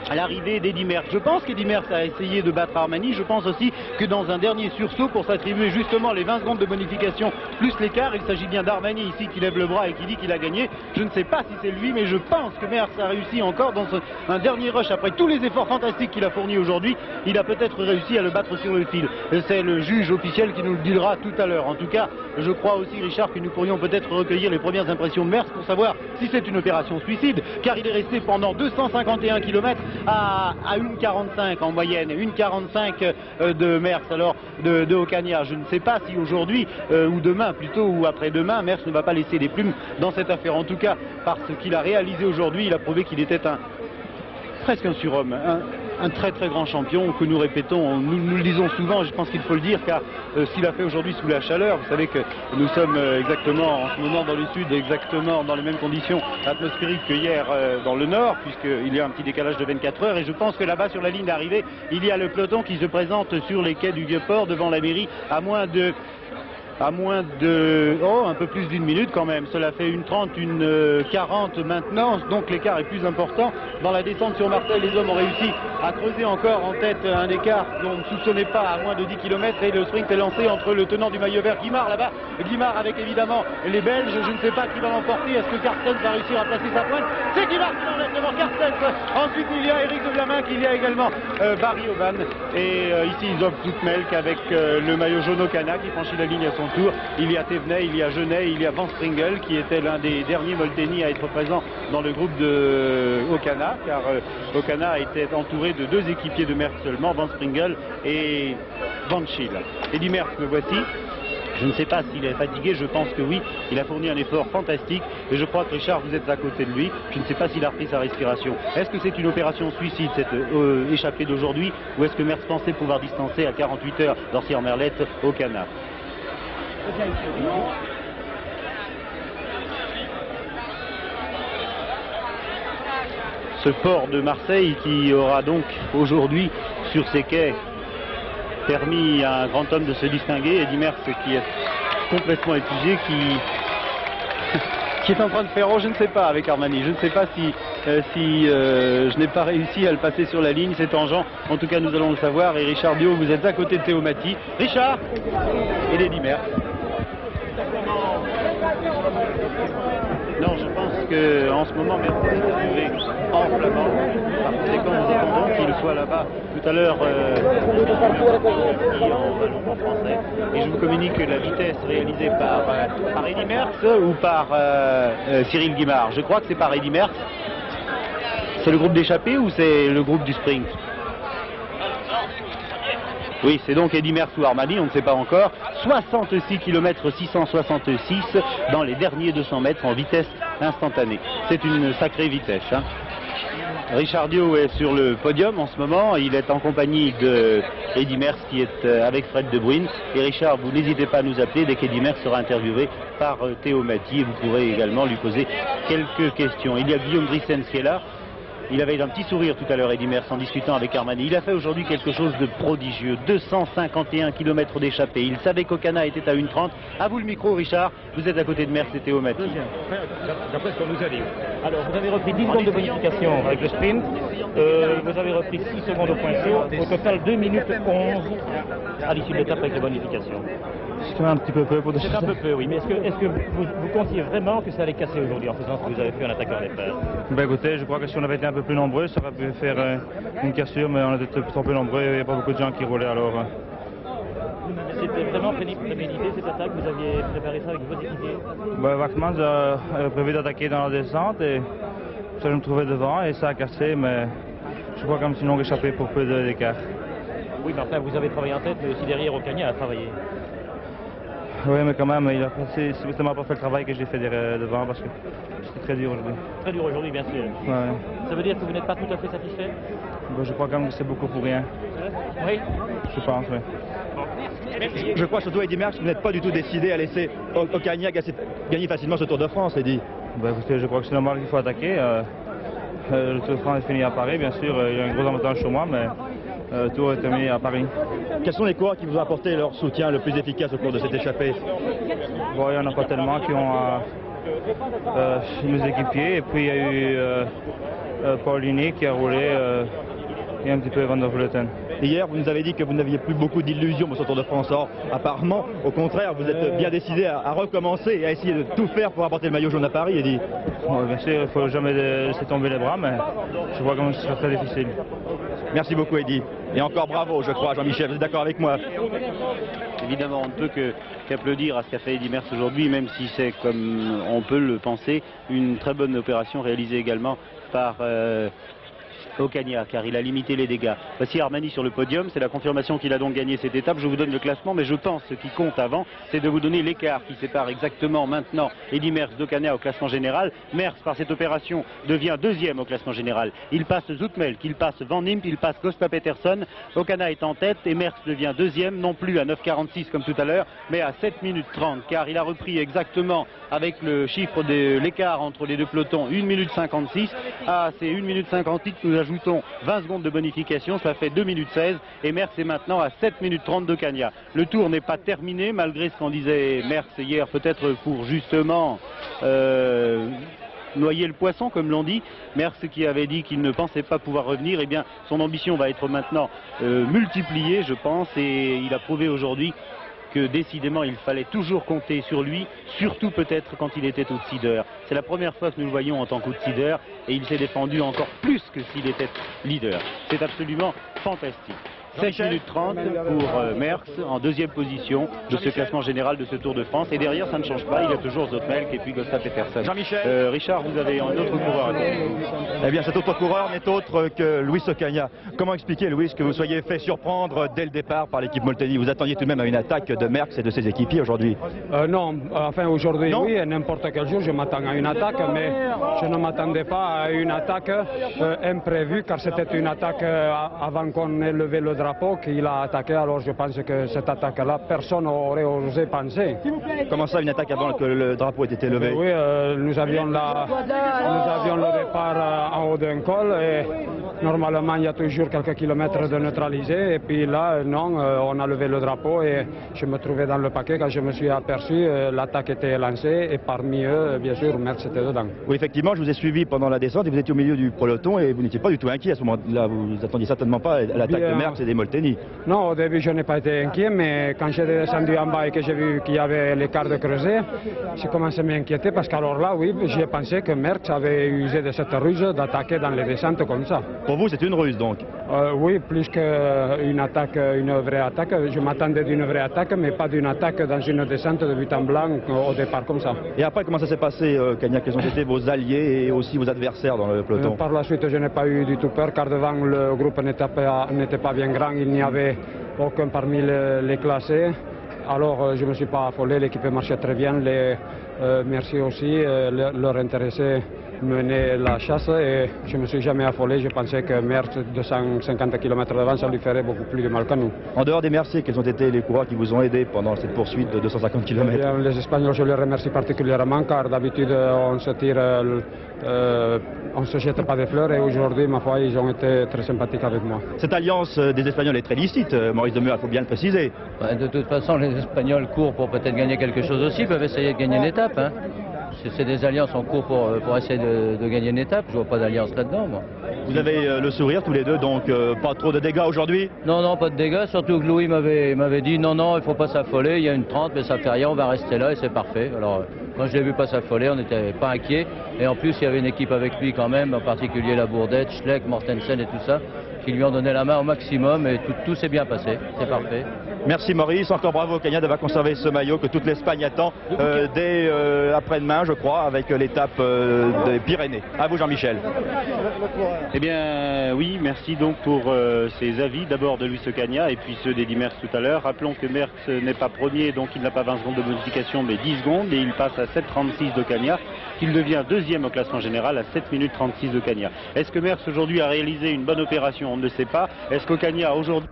à l'arrivée d'Eddy Merckx. Je pense qu'Eddy Merckx a essayé de battre Armani. Je pense aussi que dans un dernier sursaut pour s'attribuer justement les 20 secondes de bonification plus l'écart, il s'agit bien d'Armani ici qui lève le bras et qui dit qu'il a gagné. Je ne sais pas si c'est lui, mais je pense que Merckx a réussi encore dans un dernier rush après tous les efforts fantastiques qu'il a fournis aujourd'hui. Il a peut-être réussi à le battre sur le fil. C'est le juge officiel qui nous le dira tout à l'heure. En tout cas, je crois aussi, Richard, que nous pourrions peut-être recueillir les premières impressions de Merckx pour savoir si c'est une opération suicide, car il est resté pendant 251 km à 1,45 en moyenne, 1,45 de Merckx, alors de Ocana. Je ne sais pas si aujourd'hui, ou demain plutôt, ou après-demain, Merckx ne va pas laisser des plumes dans cette affaire. En tout cas, par ce qu'il a réalisé aujourd'hui, il a prouvé qu'il était presque un surhomme, un très très grand champion que nous répétons, nous le disons souvent, je pense qu'il faut le dire, car ce qu'il a fait aujourd'hui sous la chaleur, vous savez que nous sommes exactement en ce moment dans le sud, exactement dans les mêmes conditions atmosphériques que hier dans le nord, puisqu'il y a un petit décalage de 24 heures, et je pense que là-bas sur la ligne d'arrivée, il y a le peloton qui se présente sur les quais du Vieux-Port devant la mairie à moins de un peu plus d'1 minute quand même. Cela fait 1,30, 1,40 maintenant, donc l'écart est plus important. Dans la descente sur Marseille, les hommes ont réussi à creuser encore en tête un écart qu'on ne soupçonnait pas à moins de 10 km, et le sprint est lancé entre le tenant du maillot vert, Guimard là-bas, Guimard avec évidemment les Belges. Je ne sais pas qui va l'emporter. Est-ce que Carstens va réussir à placer sa pointe? C'est Guimard qui l'enlève devant Carstens. Ensuite il y a Eric de Vlaminck, il y a également Barry Ovan, et ici Zop Zoutmelk avec le maillot jaune Ocana qui franchit la ligne à son tour. Il y a Thévenet, il y a Genet, il y a Van Springel qui était l'un des derniers Molteni à être présent dans le groupe de Ocana, car Ocana était entouré de 2 équipiers de Merckx seulement, Van Springel et Van Schiel. Eddy Merckx, le voici. Je ne sais pas s'il est fatigué, je pense que oui, il a fourni un effort fantastique, et je crois que Richard, vous êtes à côté de lui, je ne sais pas s'il a repris sa respiration. Est-ce que c'est une opération suicide, cette échappée d'aujourd'hui, ou est-ce que Merckx pensait pouvoir distancer à 48 heures d'Orsières-Merlette Ocana? Ce port de Marseille qui aura donc aujourd'hui sur ses quais permis à un grand homme de se distinguer, Eddy Merckx qui est complètement épuisé, qui est en train de faire, je ne sais pas avec Armani, je ne sais pas si je n'ai pas réussi à le passer sur la ligne, c'est tangent. En tout cas nous allons le savoir, et Richard Bio, vous êtes à côté de Théo Maty. Richard et Eddy Merckx. Non, je pense qu'en ce moment, Merckx est arrivé en flamand. Par conséquent, nous attendons qu'il soit là-bas tout à l'heure en français. Et je vous communique la vitesse réalisée par Eddy Merckx ou par Cyril Guimard. Je crois que c'est par Eddy Merckx. C'est le groupe d'échappée ou c'est le groupe du sprint? Oui, c'est donc Eddy Merckx ou Armani, on ne sait pas encore. 66 km 666 dans les derniers 200 mètres en vitesse instantanée. C'est une sacrée vitesse. Hein. Richard Dio est sur le podium en ce moment. Il est en compagnie de Eddy Merckx qui est avec Fred De Bruyne. Et Richard, vous n'hésitez pas à nous appeler dès qu'Eddy Merckx sera interviewé par Théo Maty. Et vous pourrez également lui poser quelques questions. Il y a Guillaume Drissens qui est là. Il avait un petit sourire tout à l'heure, Eddy Merckx, en discutant avec Armani. Il a fait aujourd'hui quelque chose de prodigieux. 251 km d'échappée. Il savait qu'Ocana était à 1,30. À vous le micro, Richard. Vous êtes à côté de Merckx et Théo Maty. D'après ce qu'on nous a dit. Alors, vous avez repris 10 secondes de bonification avec le sprint. Vous avez repris 6 secondes au point chaud. Au total, 2 minutes 11 à l'issue de l'étape avec les bonifications. C'est un petit peu peu pour des C'est un peu peu, oui. Mais est-ce que vous comptiez vraiment que ça allait casser aujourd'hui en faisant ce que vous avez fait en attaquant les frères? Ben écoutez, je crois que si on avait été un peu plus nombreux, ça aurait pu faire une cassure, mais on était trop peu nombreux et il n'y a pas beaucoup de gens qui roulaient alors. C'était vraiment prémédité cette attaque, vous aviez préparé ça avec vos équipiers? Ben, Vakmans a prévu d'attaquer dans la descente et je me trouvais devant et ça a cassé, mais je crois comme sinon échappé pour peu d'écart. Oui, Martin, vous avez travaillé en tête, mais aussi derrière Ocaña a travaillé. Oui, mais quand même, ça m'a pas fait le travail que j'ai fait devant parce que c'était très dur aujourd'hui. Très dur aujourd'hui, bien sûr. Ouais. Ça veut dire que vous n'êtes pas tout à fait satisfait? Bon, je crois quand même que c'est beaucoup pour rien. Oui. Je pense, oui. Je crois surtout, Eddy Merckx, que vous n'êtes pas du tout décidé à laisser Ocaña gagner facilement ce Tour de France, Eddy. Ben, écoutez, je crois que c'est normal qu'il faut attaquer. Le Tour de France est fini à Paris, bien sûr, il y a un gros avantage sur moi, mais le Tour est terminé à Paris. Quels sont les coureurs qui vous ont apporté leur soutien le plus efficace au cours de cette échappée? Bon, il n'y en a pas tellement qui ont nos équipiers, et puis il y a eu Paulini qui a roulé et un petit peu Van der Vleuten. Hier, vous nous avez dit que vous n'aviez plus beaucoup d'illusions pour ce Tour de France. Or, apparemment, au contraire, vous êtes bien décidé à recommencer et à essayer de tout faire pour apporter le maillot jaune à Paris, Eddy. Bon, bien sûr, il ne faut jamais laisser tomber les bras, mais je vois quand même que ce sera très difficile. Merci beaucoup, Eddy. Et encore bravo, je crois, Jean-Michel, vous êtes d'accord avec moi? Évidemment, on ne peut qu'applaudir à ce qu'a fait Eddy Merckx aujourd'hui, même si c'est, comme on peut le penser, une très bonne opération réalisée également par Ocaña, car il a limité les dégâts. Voici Armani sur le podium, c'est la confirmation qu'il a donc gagné cette étape. Je vous donne le classement, mais je pense que ce qui compte avant, c'est de vous donner l'écart qui sépare exactement maintenant Eddy Merckx d'Ocaña au classement général. Merckx, par cette opération, devient deuxième au classement général. Il passe Zoutmelk, il passe Van Impe, il passe Gösta Peterson. Ocaña est en tête et Merckx devient deuxième, non plus à 9,46 comme tout à l'heure, mais à 7 minutes 30, car il a repris exactement avec le chiffre de l'écart entre les deux pelotons 1 minute 56. À ces 1 minute 58, nous ajoutons 20 secondes de bonification, ça fait 2 minutes 16 et Merckx est maintenant à 7 minutes 30 d'Ocaña. Le tour n'est pas terminé malgré ce qu'en disait Merckx hier, peut-être pour justement noyer le poisson comme l'on dit. Merckx qui avait dit qu'il ne pensait pas pouvoir revenir, eh bien son ambition va être maintenant multipliée je pense, et il a prouvé aujourd'hui que décidément il fallait toujours compter sur lui, surtout peut-être quand il était outsider. C'est la première fois que nous le voyons en tant qu'outsider et il s'est défendu encore plus que s'il était leader. C'est absolument fantastique. 7 minutes 30 pour Merckx en deuxième position de ce classement général de ce Tour de France. Et derrière, ça ne change pas, il y a toujours Zoutmelk et puis Gösta Peterson. Jean-Michel. Richard, vous avez un autre coureur à côté. Eh bien, cet autre coureur n'est autre que Luis Ocaña. Comment expliquer, Luis, que vous soyez fait surprendre dès le départ par l'équipe Molteni? Vous attendiez tout de même à une attaque de Merckx et de ses équipiers aujourd'hui? Non, enfin aujourd'hui oui, n'importe quel jour je m'attends à une attaque, mais je ne m'attendais pas à une attaque imprévue, car c'était une attaque avant qu'on ait levé le drapeau qu'il a attaqué, alors je pense que cette attaque-là, personne n'aurait osé penser. Comment ça, une attaque avant que le drapeau ait été levé? Oui, nous avions le départ en haut d'un col et normalement il y a toujours quelques kilomètres de neutralisé, et puis là, non, on a levé le drapeau et je me trouvais dans le paquet quand je me suis aperçu, l'attaque était lancée et parmi eux, bien sûr, Merckx était dedans. Oui, effectivement, je vous ai suivi pendant la descente et vous étiez au milieu du peloton et vous n'étiez pas du tout inquiet à ce moment-là, vous attendiez certainement pas à l'attaque de Merckx et des Molteni. Non, au début je n'ai pas été inquiet, mais quand j'ai descendu en bas et que j'ai vu qu'il y avait l'écart de creuset, j'ai commencé à m'inquiéter parce qu'alors là, oui, j'ai pensé que Merckx avait usé de cette ruse d'attaquer dans les descentes comme ça. Pour vous, c'est une ruse donc? Oui, plus qu'une attaque, une vraie attaque. Je m'attendais d'une vraie attaque, mais pas d'une attaque dans une descente de but en blanc au départ comme ça. Et après, comment ça s'est passé, Ocaña? Quels ont été vos alliés et aussi vos adversaires dans le peloton? Par la suite, je n'ai pas eu du tout peur, car devant le groupe n'était pas bien grand, il n'y avait aucun parmi les classés. Alors je ne me suis pas affolé, l'équipe marchait très bien, merci aussi, leur intéressé mener la chasse et je ne me suis jamais affolé, je pensais que Merckx 250 km devant, ça lui ferait beaucoup plus de mal qu'à nous. En dehors des Merciers, quels ont été les coureurs qui vous ont aidé pendant cette poursuite de 250 km? Bien, les Espagnols, je les remercie particulièrement, car d'habitude on se tire, on ne se jette pas des fleurs, et aujourd'hui, ma foi, ils ont été très sympathiques avec moi. Cette alliance des Espagnols est très licite, Maurice Demuat, il faut bien le préciser. De toute façon, les Espagnols courent pour peut-être gagner quelque chose aussi, peuvent essayer de gagner une étape. Hein. C'est des alliances en cours pour essayer de gagner une étape. Je vois pas d'alliance là-dedans, moi. Vous avez le sourire tous les deux, donc pas trop de dégâts aujourd'hui? Non, pas de dégâts, surtout que Louis m'avait dit non, il ne faut pas s'affoler, il y a une 30, mais ça fait rien, on va rester là et c'est parfait. Alors, quand je l'ai vu pas s'affoler, on n'était pas inquiet. Et en plus, il y avait une équipe avec lui quand même, en particulier la Bourdette, Schleck, Mortensen et tout ça, qui lui ont donné la main au maximum et tout s'est bien passé, c'est parfait. Merci Maurice, encore bravo au Kenya d'avoir conservé ce maillot que toute l'Espagne attend dès après-demain, je crois, avec l'étape des Pyrénées. À vous Jean-Michel. Eh bien oui, merci donc pour ces avis, d'abord de Luis Ocaña et puis ceux d'Eddy Merckx tout à l'heure. Rappelons que Merckx n'est pas premier, donc il n'a pas 20 secondes de modification mais 10 secondes et il passe à 7,36 d'Ocaña, qu'il devient deuxième au classement général à 7 minutes 36 d'Ocaña. Est-ce que Merckx aujourd'hui a réalisé une bonne opération? On ne sait pas. Est-ce qu'Ocaña a aujourd'hui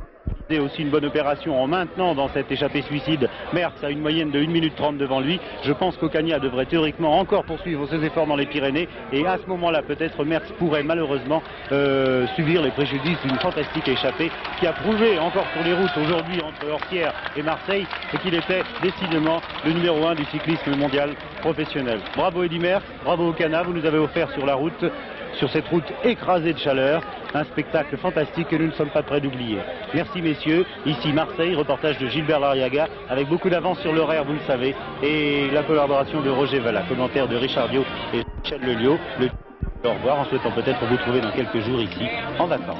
aussi une bonne opération en maintenant dans cette échappée suicide Merckx a une moyenne de 1 minute 30 devant lui? Je pense qu'Ocaña devrait théoriquement encore poursuivre ses efforts dans les Pyrénées et à ce moment-là peut-être Merckx pourrait malheureusement subir les préjudices d'une fantastique échappée qui a prouvé encore sur les routes aujourd'hui entre Ortières et Marseille et qu'il était décidément le numéro 1 du cyclisme mondial professionnel. Bravo Eddy Merckx, bravo Ocaña, vous nous avez offert sur la route, sur cette route écrasée de chaleur, un spectacle fantastique que nous ne sommes pas prêts d'oublier. Merci messieurs, ici Marseille, reportage de Gilbert Lariaga, avec beaucoup d'avance sur l'horaire, vous le savez, et la collaboration de Roger Valla, commentaire de Richard Dio et Michel Lelio. Au revoir, en souhaitant peut-être vous trouver dans quelques jours ici, en vacances.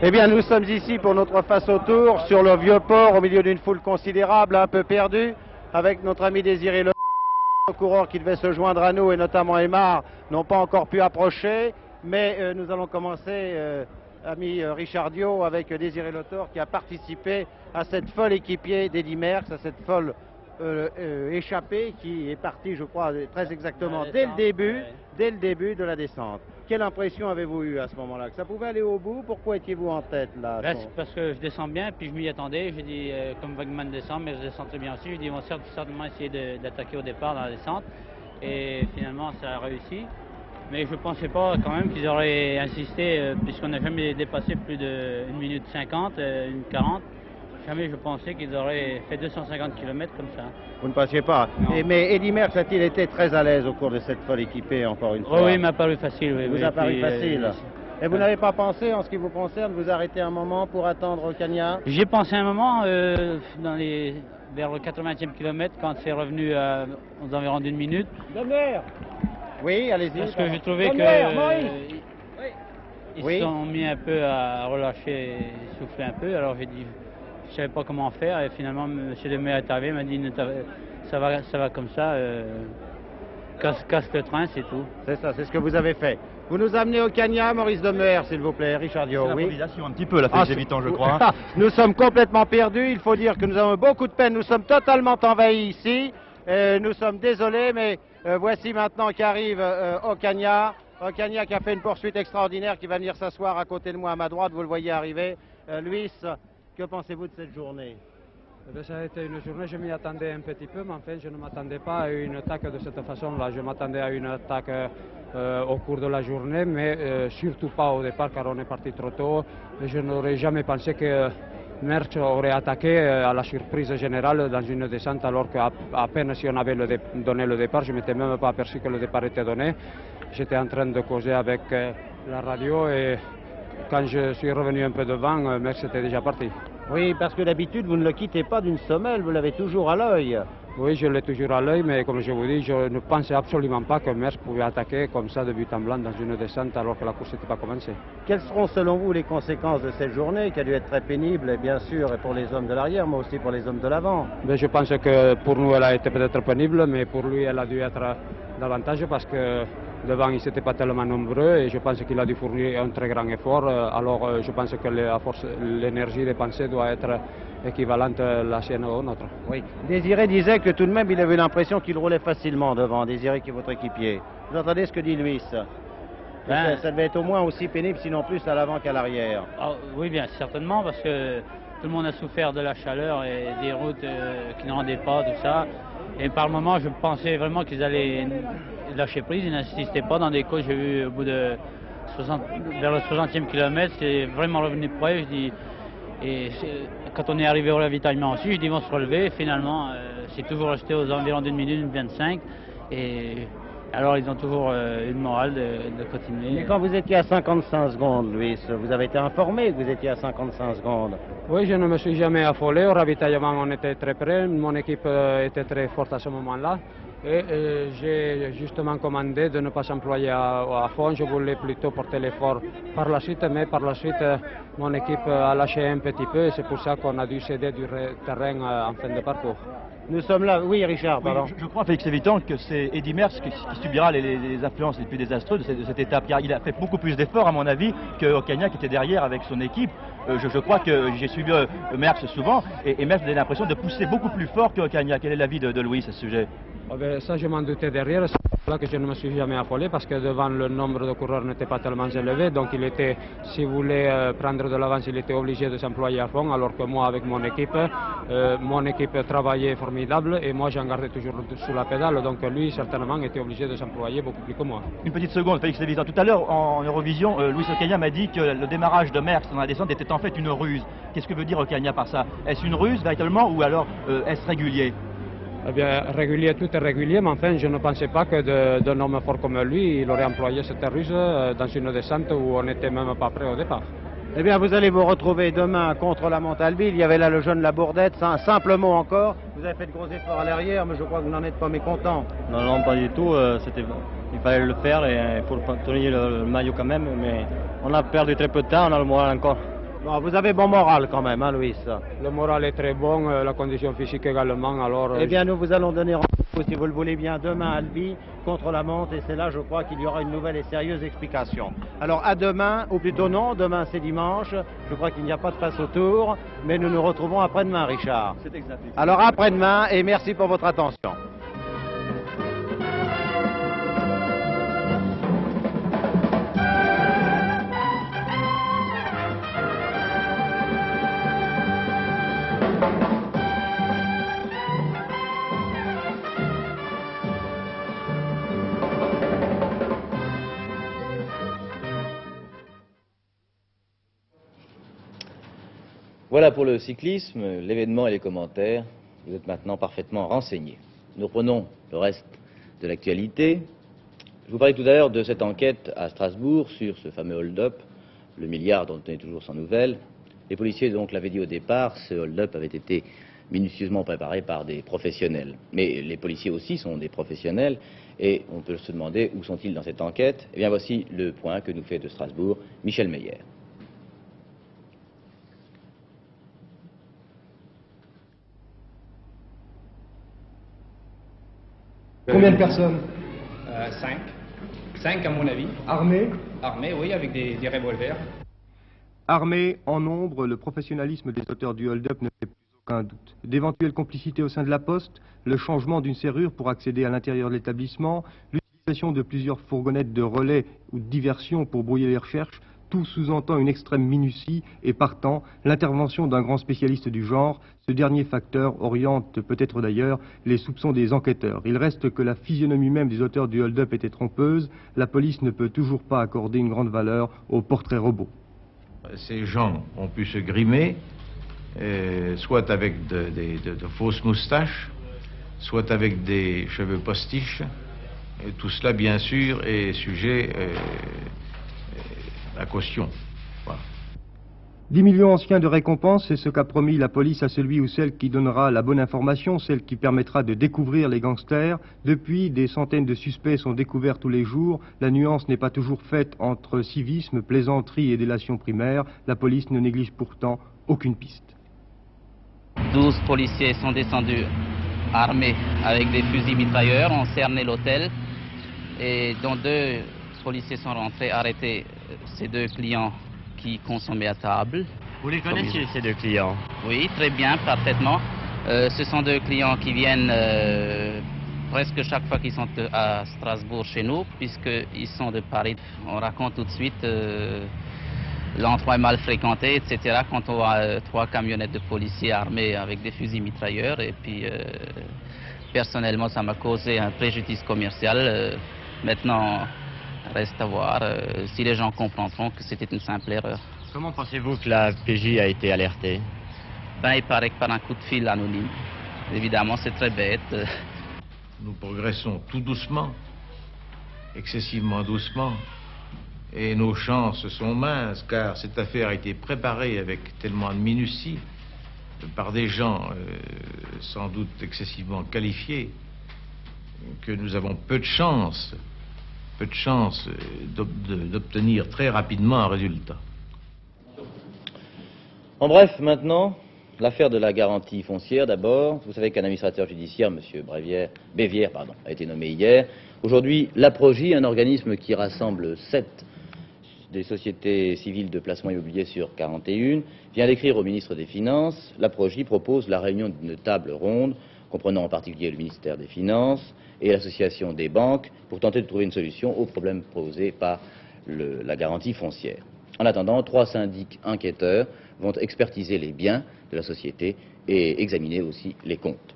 Eh bien, nous sommes ici pour notre face au tour sur le Vieux-Port, au milieu d'une foule considérable, un peu perdue, avec notre ami Désiré Le coureurs qui devaient se joindre à nous, et notamment Aymar, n'ont pas encore pu approcher. Mais nous allons commencer, ami Richard Dio, avec Désiré Le qui a participé à cette folle équipier d'Eddy Merckx, à cette folle échappé qui est parti, je crois, très exactement dès le début de la descente. Quelle impression avez-vous eu à ce moment-là? Que ça pouvait aller au bout? Pourquoi étiez-vous en tête là? C'est parce que je descends bien, puis je m'y attendais. J'ai dit, comme Wegman descend, mais je descends très bien aussi. J'ai dit, ils vont certainement essayer d'attaquer au départ dans la descente. Et finalement, ça a réussi. Mais je ne pensais pas quand même qu'ils auraient insisté, puisqu'on n'a jamais dépassé plus de 1 minute 50, 1:40. Jamais je pensais qu'ils auraient fait 250 km comme ça. Vous ne pensiez pas? Mais Eddy Merckx a-t-il été très à l'aise au cours de cette folle équipée, encore une fois? Oui, il m'a paru facile. Oui, vous a paru facile. Et vous n'avez pas pensé, en ce qui vous concerne, vous arrêter un moment pour attendre Ocaña? J'ai pensé un moment, vers le 80e kilomètre, quand c'est revenu aux environs d'1 minute. Oui, allez-y. Parce que j'ai trouvé ils se sont mis un peu à relâcher, souffler un peu. Alors j'ai dit, je ne savais pas comment faire. Et finalement, M. Demers est arrivé, m'a dit, ça va comme ça, casse le train, c'est tout. C'est ça, c'est ce que vous avez fait. Vous nous amenez Ocaña, Maurice Demers, s'il vous plaît, Richard Dio. C'est l'improvisation un petit peu, la Félix Lévitan, je crois. Nous sommes complètement perdus. Il faut dire que nous avons beaucoup de peine. Nous sommes totalement envahis ici. Nous sommes désolés, mais voici maintenant qu'arrive Ocaña. Ocaña qui a fait une poursuite extraordinaire, qui va venir s'asseoir à côté de moi à ma droite. Vous le voyez arriver. Luis, que pensez-vous de cette journée? Ça a été une journée, je m'y attendais un petit peu, mais en fait je ne m'attendais pas à une attaque de cette façon-là. Je m'attendais à une attaque au cours de la journée, mais surtout pas au départ car on est parti trop tôt. Je n'aurais jamais pensé que Merckx aurait attaqué à la surprise générale dans une descente alors qu'à peine si on avait donné le départ, je ne m'étais même pas aperçu que le départ était donné. J'étais en train de causer avec la radio et quand je suis revenu un peu devant, Merckx était déjà parti. Oui, parce que d'habitude, vous ne le quittez pas d'une semelle, vous l'avez toujours à l'œil. Oui, je l'ai toujours à l'œil, mais comme je vous dis, je ne pensais absolument pas que Merckx pouvait attaquer comme ça de but en blanc dans une descente alors que la course n'était pas commencée. Quelles seront selon vous les conséquences de cette journée qui a dû être très pénible, et bien sûr, et pour les hommes de l'arrière, mais aussi pour les hommes de l'avant? Je pense que pour nous, elle a été peut-être pénible, mais pour lui, elle a dû être davantage parce que devant, ils n'étaient pas tellement nombreux et je pense qu'il a dû fournir un très grand effort. Alors, je pense que l'énergie dépensée doit être équivalente à la sienne ou notre. Oui. Désiré disait que tout de même, il avait l'impression qu'il roulait facilement devant. Désiré qui est votre équipier. Vous entendez ce que dit Luis? Ça devait être au moins aussi pénible, sinon plus à l'avant qu'à l'arrière. Oui, bien certainement, parce que tout le monde a souffert de la chaleur et des routes qui ne rendaient pas, tout ça. Et par moments, je pensais vraiment qu'ils allaient lâcher prise, ils n'insistaient pas dans des courses. J'ai vu au bout de vers le 60e kilomètre, c'est vraiment revenu près. Je dis, et quand on est arrivé au ravitaillement aussi, je dis ils vont se relever. Et finalement, c'est toujours resté aux environs d'1 minute, 1:25. Et alors ils ont toujours eu le moral de continuer. Mais quand vous étiez à 55 secondes, Luis, vous avez été informé que vous étiez à 55 secondes? Oui, je ne me suis jamais affolé. Au ravitaillement, on était très près. Mon équipe était très forte à ce moment-là. Et j'ai justement commandé de ne pas s'employer à fond. Je voulais plutôt porter l'effort par la suite, mais par la suite, mon équipe a lâché un petit peu et c'est pour ça qu'on a dû céder du terrain en fin de parcours. Nous sommes là, oui Richard, pardon. Oui, je crois, Félix Lévitan, que c'est Eddy Merckx qui subira les influences les plus désastreuses de cette étape. Car il a fait beaucoup plus d'efforts, à mon avis, que Ocaña qui était derrière avec son équipe. Je crois que j'ai suivi Merckx souvent et Merckx a l'impression de pousser beaucoup plus fort que Ocaña. Quel est l'avis de Luis à ce sujet? Ça, je m'en doutais derrière. C'est pour ça que je ne me suis jamais affolé parce que devant le nombre de coureurs n'était pas tellement élevé. Donc il était, s'il voulait prendre de l'avance, il était obligé de s'employer à fond. Alors que moi, avec mon équipe travaillait formidable et moi, j'en gardais toujours sous la pédale. Donc lui, certainement, était obligé de s'employer beaucoup plus que moi. Une petite seconde, Félix Lévitan. Tout à l'heure, en Eurovision, Luis Ocaña m'a dit que le démarrage de Merckx dans la descente était en fait une ruse. Qu'est-ce que veut dire Ocaña par ça? Est-ce une ruse véritablement ou alors est-ce régulier? Eh bien, régulier, tout est régulier, mais enfin, je ne pensais pas que d'un homme fort comme lui, il aurait employé cette ruse dans une descente où on n'était même pas prêt au départ. Eh bien, vous allez vous retrouver demain contre la Montalbille. Il y avait là le jeune Labourdette. Simplement encore, vous avez fait de gros efforts à l'arrière, mais je crois que vous n'en êtes pas mécontent. Non, non, pas du tout. Il fallait le faire et pour tenir le maillot quand même, mais on a perdu très peu de temps, on a le moral encore. Bon, vous avez bon moral quand même, hein, Luis? Le moral est très bon, la condition physique également, alors... Eh bien, nous vous allons donner rendez-vous rendez-vous, si vous le voulez bien, demain à Albi contre la montre, et c'est là, je crois, qu'il y aura une nouvelle et sérieuse explication. Alors à demain, ou plutôt non, demain c'est dimanche, je crois qu'il n'y a pas de passe autour, mais nous nous retrouvons après-demain, Richard. C'est exact. Alors après-demain, et merci pour votre attention. Voilà pour le cyclisme, l'événement et les commentaires. Vous êtes maintenant parfaitement renseignés. Nous reprenons le reste de l'actualité. Je vous parlais tout à l'heure de cette enquête à Strasbourg sur ce fameux hold-up, le milliard dont on est toujours sans nouvelles. Les policiers donc l'avaient dit au départ, ce hold-up avait été minutieusement préparé par des professionnels. Mais les policiers aussi sont des professionnels et on peut se demander où sont-ils dans cette enquête. Eh bien voici le point que nous fait de Strasbourg Michel Meyer. Combien de personnes? 5. 5 à mon avis. Armées? Armés, oui, avec des revolvers. Armés, en nombre, le professionnalisme des auteurs du hold-up ne fait plus aucun doute. D'éventuelles complicités au sein de la poste, le changement d'une serrure pour accéder à l'intérieur de l'établissement, l'utilisation de plusieurs fourgonnettes de relais ou de diversion pour brouiller les recherches, tout sous-entend une extrême minutie et partant, l'intervention d'un grand spécialiste du genre. Ce dernier facteur oriente peut-être d'ailleurs les soupçons des enquêteurs. Il reste que la physionomie même des auteurs du hold-up était trompeuse. La police ne peut toujours pas accorder une grande valeur au portrait robot. Ces gens ont pu se grimer, soit avec de fausses moustaches, soit avec des cheveux postiches. Et tout cela, bien sûr, est sujet à caution. Voilà. 10 millions anciens de récompense, c'est ce qu'a promis la police à celui ou celle qui donnera la bonne information, celle qui permettra de découvrir les gangsters. Depuis, des centaines de suspects sont découverts tous les jours. La nuance n'est pas toujours faite entre civisme, plaisanterie et délation primaire. La police ne néglige pourtant aucune piste. 12 policiers sont descendus armés avec des fusils mitrailleurs, ont cerné l'hôtel et dont 2 policiers sont rentrés arrêter ces 2 clients qui consommaient à table. Vous les connaissez, ces 2 clients? Oui, très bien, parfaitement. Ce sont 2 clients qui viennent presque chaque fois qu'ils sont à Strasbourg chez nous, puisqu'ils sont de Paris. On raconte tout de suite l'endroit est mal fréquenté, etc. Quand on voit 3 camionnettes de policiers armés avec des fusils mitrailleurs. Et puis, personnellement, ça m'a causé un préjudice commercial. Maintenant, reste à voir si les gens comprendront que c'était une simple erreur. Comment pensez-vous que la PJ a été alertée? Ben, il paraît que par un coup de fil anonyme. Évidemment, c'est très bête. Nous progressons tout doucement, excessivement doucement, et nos chances sont minces, car cette affaire a été préparée avec tellement de minutie par des gens sans doute excessivement qualifiés, que nous avons peu de chance d'obtenir très rapidement un résultat. En bref, maintenant, l'affaire de la garantie foncière d'abord. Vous savez qu'un administrateur judiciaire, M. Bévière, a été nommé hier. Aujourd'hui, l'APROGI, un organisme qui rassemble 7 des sociétés civiles de placement immobilier sur 41, vient d'écrire au ministre des Finances. L'APROGI propose la réunion d'une table ronde, comprenant en particulier le ministère des Finances et l'association des banques, pour tenter de trouver une solution aux problèmes posés par la garantie foncière. En attendant, 3 syndics enquêteurs vont expertiser les biens de la société et examiner aussi les comptes.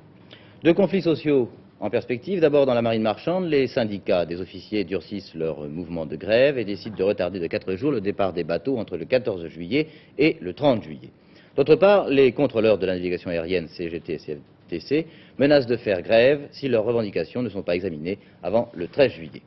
2 conflits sociaux en perspective. D'abord, dans la marine marchande, les syndicats des officiers durcissent leur mouvement de grève et décident de retarder de 4 jours le départ des bateaux entre le 14 juillet et le 30 juillet. D'autre part, les contrôleurs de la navigation aérienne CGT et CFTC menacent de faire grève si leurs revendications ne sont pas examinées avant le 13 juillet.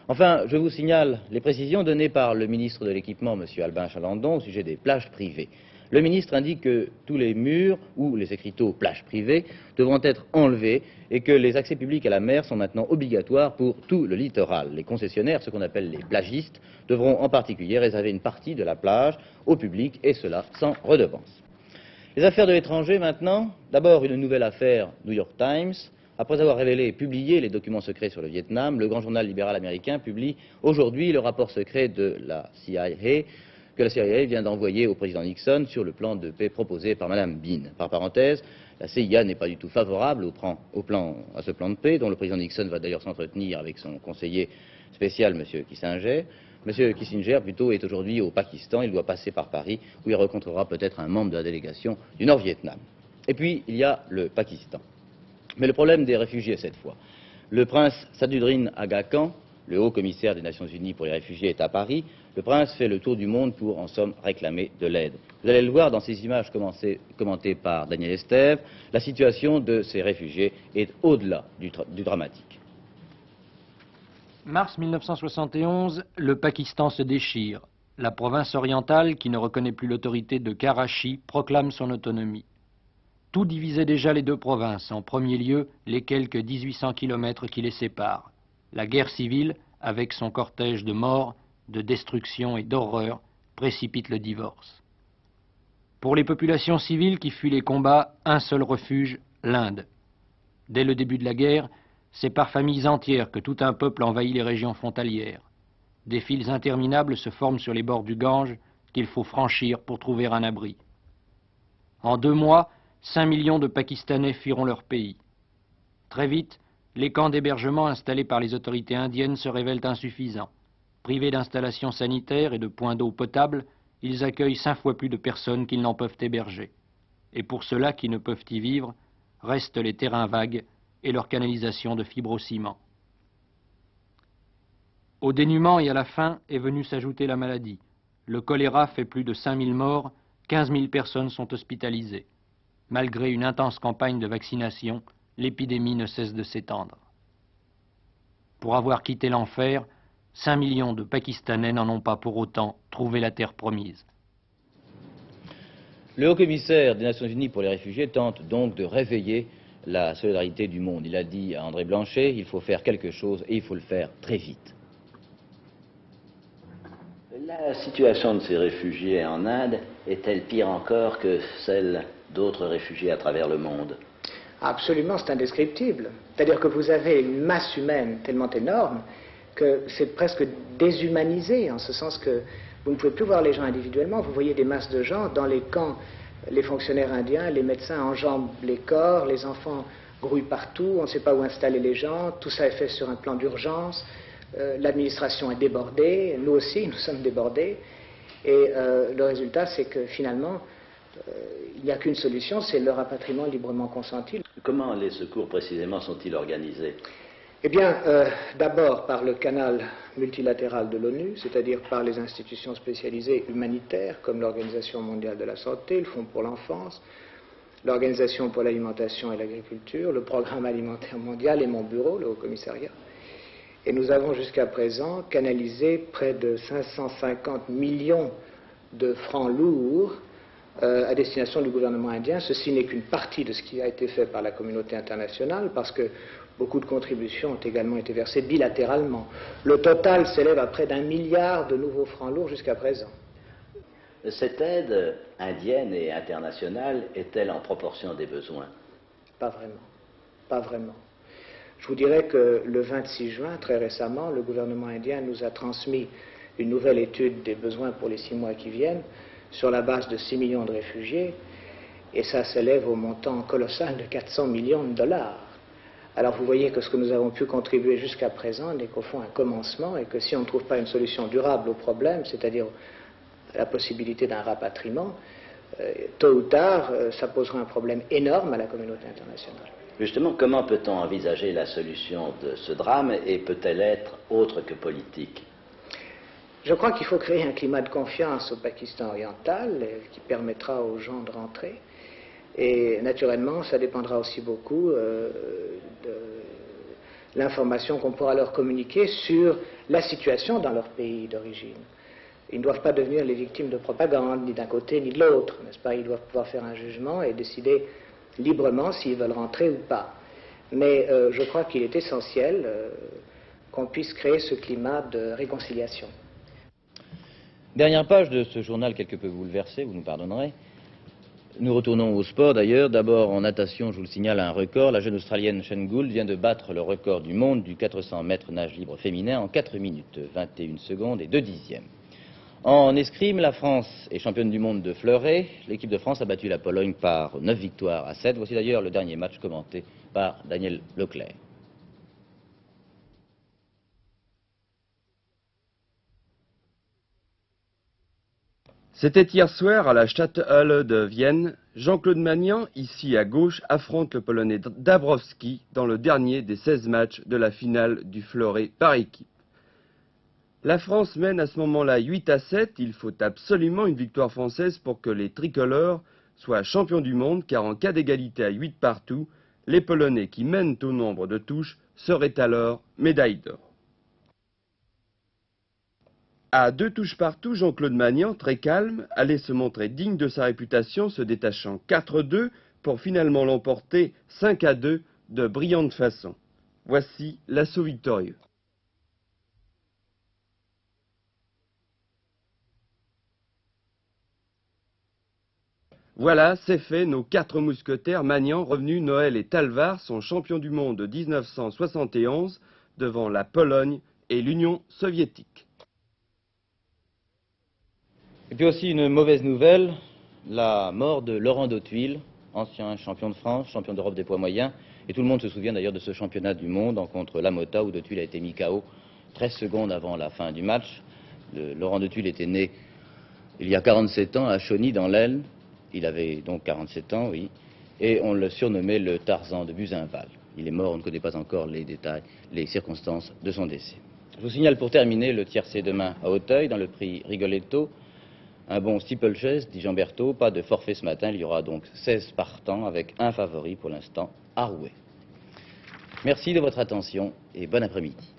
Enfin, je vous signale les précisions données par le ministre de l'Équipement, M. Albin Chalandon, au sujet des plages privées. Le ministre indique que tous les murs ou les écriteaux plages privées devront être enlevés et que les accès publics à la mer sont maintenant obligatoires pour tout le littoral. Les concessionnaires, ce qu'on appelle les plagistes, devront en particulier réserver une partie de la plage au public, et cela sans redevance. Les affaires de l'étranger maintenant. D'abord, une nouvelle affaire New York Times. Après avoir révélé et publié les documents secrets sur le Vietnam, le grand journal libéral américain publie aujourd'hui le rapport secret de la CIA que la CIA vient d'envoyer au président Nixon sur le plan de paix proposé par Mme Bean. Par parenthèse, la CIA n'est pas du tout favorable à ce plan de paix, dont le président Nixon va d'ailleurs s'entretenir avec son conseiller spécial, M. Kissinger. M. Kissinger, plutôt, est aujourd'hui au Pakistan. Il doit passer par Paris, où il rencontrera peut-être un membre de la délégation du Nord-Vietnam. Et puis, il y a le Pakistan. Mais le problème des réfugiés, cette fois. Le prince Sadruddin Aga Khan, le haut commissaire des Nations Unies pour les réfugiés, est à Paris. Le prince fait le tour du monde pour, en somme, réclamer de l'aide. Vous allez le voir dans ces images commentées par Daniel Estève, la situation de ces réfugiés est au-delà du dramatique. Mars 1971, le Pakistan se déchire. La province orientale, qui ne reconnaît plus l'autorité de Karachi, proclame son autonomie. Tout divisait déjà les deux provinces, en premier lieu les quelques 1800 kilomètres qui les séparent. La guerre civile, avec son cortège de morts, de destruction et d'horreur, précipite le divorce. Pour les populations civiles qui fuient les combats, un seul refuge, l'Inde. Dès le début de la guerre, c'est par familles entières que tout un peuple envahit les régions frontalières. Des files interminables se forment sur les bords du Gange qu'il faut franchir pour trouver un abri. En 2 mois, 5 millions de Pakistanais fuiront leur pays. Très vite, les camps d'hébergement installés par les autorités indiennes se révèlent insuffisants. Privés d'installations sanitaires et de points d'eau potable, ils accueillent 5 fois plus de personnes qu'ils n'en peuvent héberger. Et pour ceux-là qui ne peuvent y vivre, restent les terrains vagues et leur canalisation de fibrociment. Au dénuement et à la faim est venue s'ajouter la maladie. Le choléra fait plus de 5000 morts, 15 000 personnes sont hospitalisées. Malgré une intense campagne de vaccination, l'épidémie ne cesse de s'étendre. Pour avoir quitté l'enfer, 5 millions de Pakistanais n'en ont pas pour autant trouvé la terre promise. Le haut-commissaire des Nations Unies pour les réfugiés tente donc de réveiller la solidarité du monde. Il a dit à André Blanchet, il faut faire quelque chose et il faut le faire très vite. La situation de ces réfugiés en Inde est-elle pire encore que celle d'autres réfugiés à travers le monde? Absolument, c'est indescriptible. C'est-à-dire que vous avez une masse humaine tellement énorme que c'est presque déshumanisé, en ce sens que vous ne pouvez plus voir les gens individuellement, vous voyez des masses de gens dans les camps, les fonctionnaires indiens, les médecins enjambent les corps, les enfants grouillent partout, on ne sait pas où installer les gens, tout ça est fait sur un plan d'urgence, l'administration est débordée, nous aussi nous sommes débordés, et le résultat c'est que finalement il n'y a qu'une solution, c'est le rapatriement librement consenti. Comment les secours précisément sont-ils organisés? Eh bien, d'abord par le canal multilatéral de l'ONU, c'est-à-dire par les institutions spécialisées humanitaires comme l'Organisation mondiale de la santé, le Fonds pour l'enfance, l'Organisation pour l'alimentation et l'agriculture, le Programme alimentaire mondial et mon bureau, le Haut-Commissariat. Et nous avons jusqu'à présent canalisé près de 550 millions de francs lourds à destination du gouvernement indien. Ceci n'est qu'une partie de ce qui a été fait par la communauté internationale, parce que beaucoup de contributions ont également été versées bilatéralement. Le total s'élève à près d'1 milliard de nouveaux francs lourds jusqu'à présent. Cette aide indienne et internationale est-elle en proportion des besoins? Pas vraiment. Pas vraiment. Je vous dirais que le 26 juin, très récemment, le gouvernement indien nous a transmis une nouvelle étude des besoins pour les 6 mois qui viennent, sur la base de 6 millions de réfugiés, et ça s'élève au montant colossal de 400 millions de dollars. Alors vous voyez que ce que nous avons pu contribuer jusqu'à présent n'est qu'au fond un commencement, et que si on ne trouve pas une solution durable au problème, c'est-à-dire la possibilité d'un rapatriement, tôt ou tard, ça posera un problème énorme à la communauté internationale. Justement, comment peut-on envisager la solution de ce drame, et peut-elle être autre que politique? Je crois qu'il faut créer un climat de confiance au Pakistan oriental qui permettra aux gens de rentrer. Et naturellement, ça dépendra aussi beaucoup de l'information qu'on pourra leur communiquer sur la situation dans leur pays d'origine. Ils ne doivent pas devenir les victimes de propagande, ni d'un côté ni de l'autre, n'est-ce pas? Ils doivent pouvoir faire un jugement et décider librement s'ils veulent rentrer ou pas. Mais je crois qu'il est essentiel qu'on puisse créer ce climat de réconciliation. Dernière page de ce journal quelque peu bouleversé, vous nous pardonnerez. Nous retournons au sport d'ailleurs. D'abord en natation, je vous le signale, un record. La jeune Australienne Shane Gould vient de battre le record du monde du 400 mètres nage libre féminin en 4 minutes 21 secondes et 2 dixièmes. En escrime, la France est championne du monde de fleuret. L'équipe de France a battu la Pologne par 9 victoires à 7. Voici d'ailleurs le dernier match commenté par Daniel Leclerc. C'était hier soir à la Stadthalle de Vienne. Jean-Claude Magnan, ici à gauche, affronte le Polonais Dabrowski dans le dernier des 16 matchs de la finale du fleuret par équipe. La France mène à ce moment-là 8-7. Il faut absolument une victoire française pour que les tricolores soient champions du monde, car en cas d'égalité à 8 partout, les Polonais qui mènent au nombre de touches seraient alors médaille d'or. À 2 touches partout, Jean-Claude Magnan, très calme, allait se montrer digne de sa réputation, se détachant 4-2 pour finalement l'emporter 5-2 de brillante façon. Voici l'assaut victorieux. Voilà, c'est fait, nos 4 mousquetaires, Magnan, Revenu, Noël et Talvar, sont champions du monde de 1971 devant la Pologne et l'Union soviétique. Et puis aussi une mauvaise nouvelle, la mort de Laurent Dautuil, ancien champion de France, champion d'Europe des poids moyens. Et tout le monde se souvient d'ailleurs de ce championnat du monde en contre Lamota où Dautuil a été mis KO 13 secondes avant la fin du match. Laurent Dautuil était né il y a 47 ans à Chauny dans l'Aisne. Il avait donc 47 ans, oui. Et on le surnommait le Tarzan de Buzenval. Il est mort, on ne connaît pas encore les détails, les circonstances de son décès. Je vous signale pour terminer le tiercé demain à Auteuil dans le prix Rigoletto. Un bon steeplechase, dit Jean Berthaud, pas de forfait ce matin, il y aura donc 16 partants avec un favori pour l'instant, Arouet. Merci de votre attention et bon après-midi.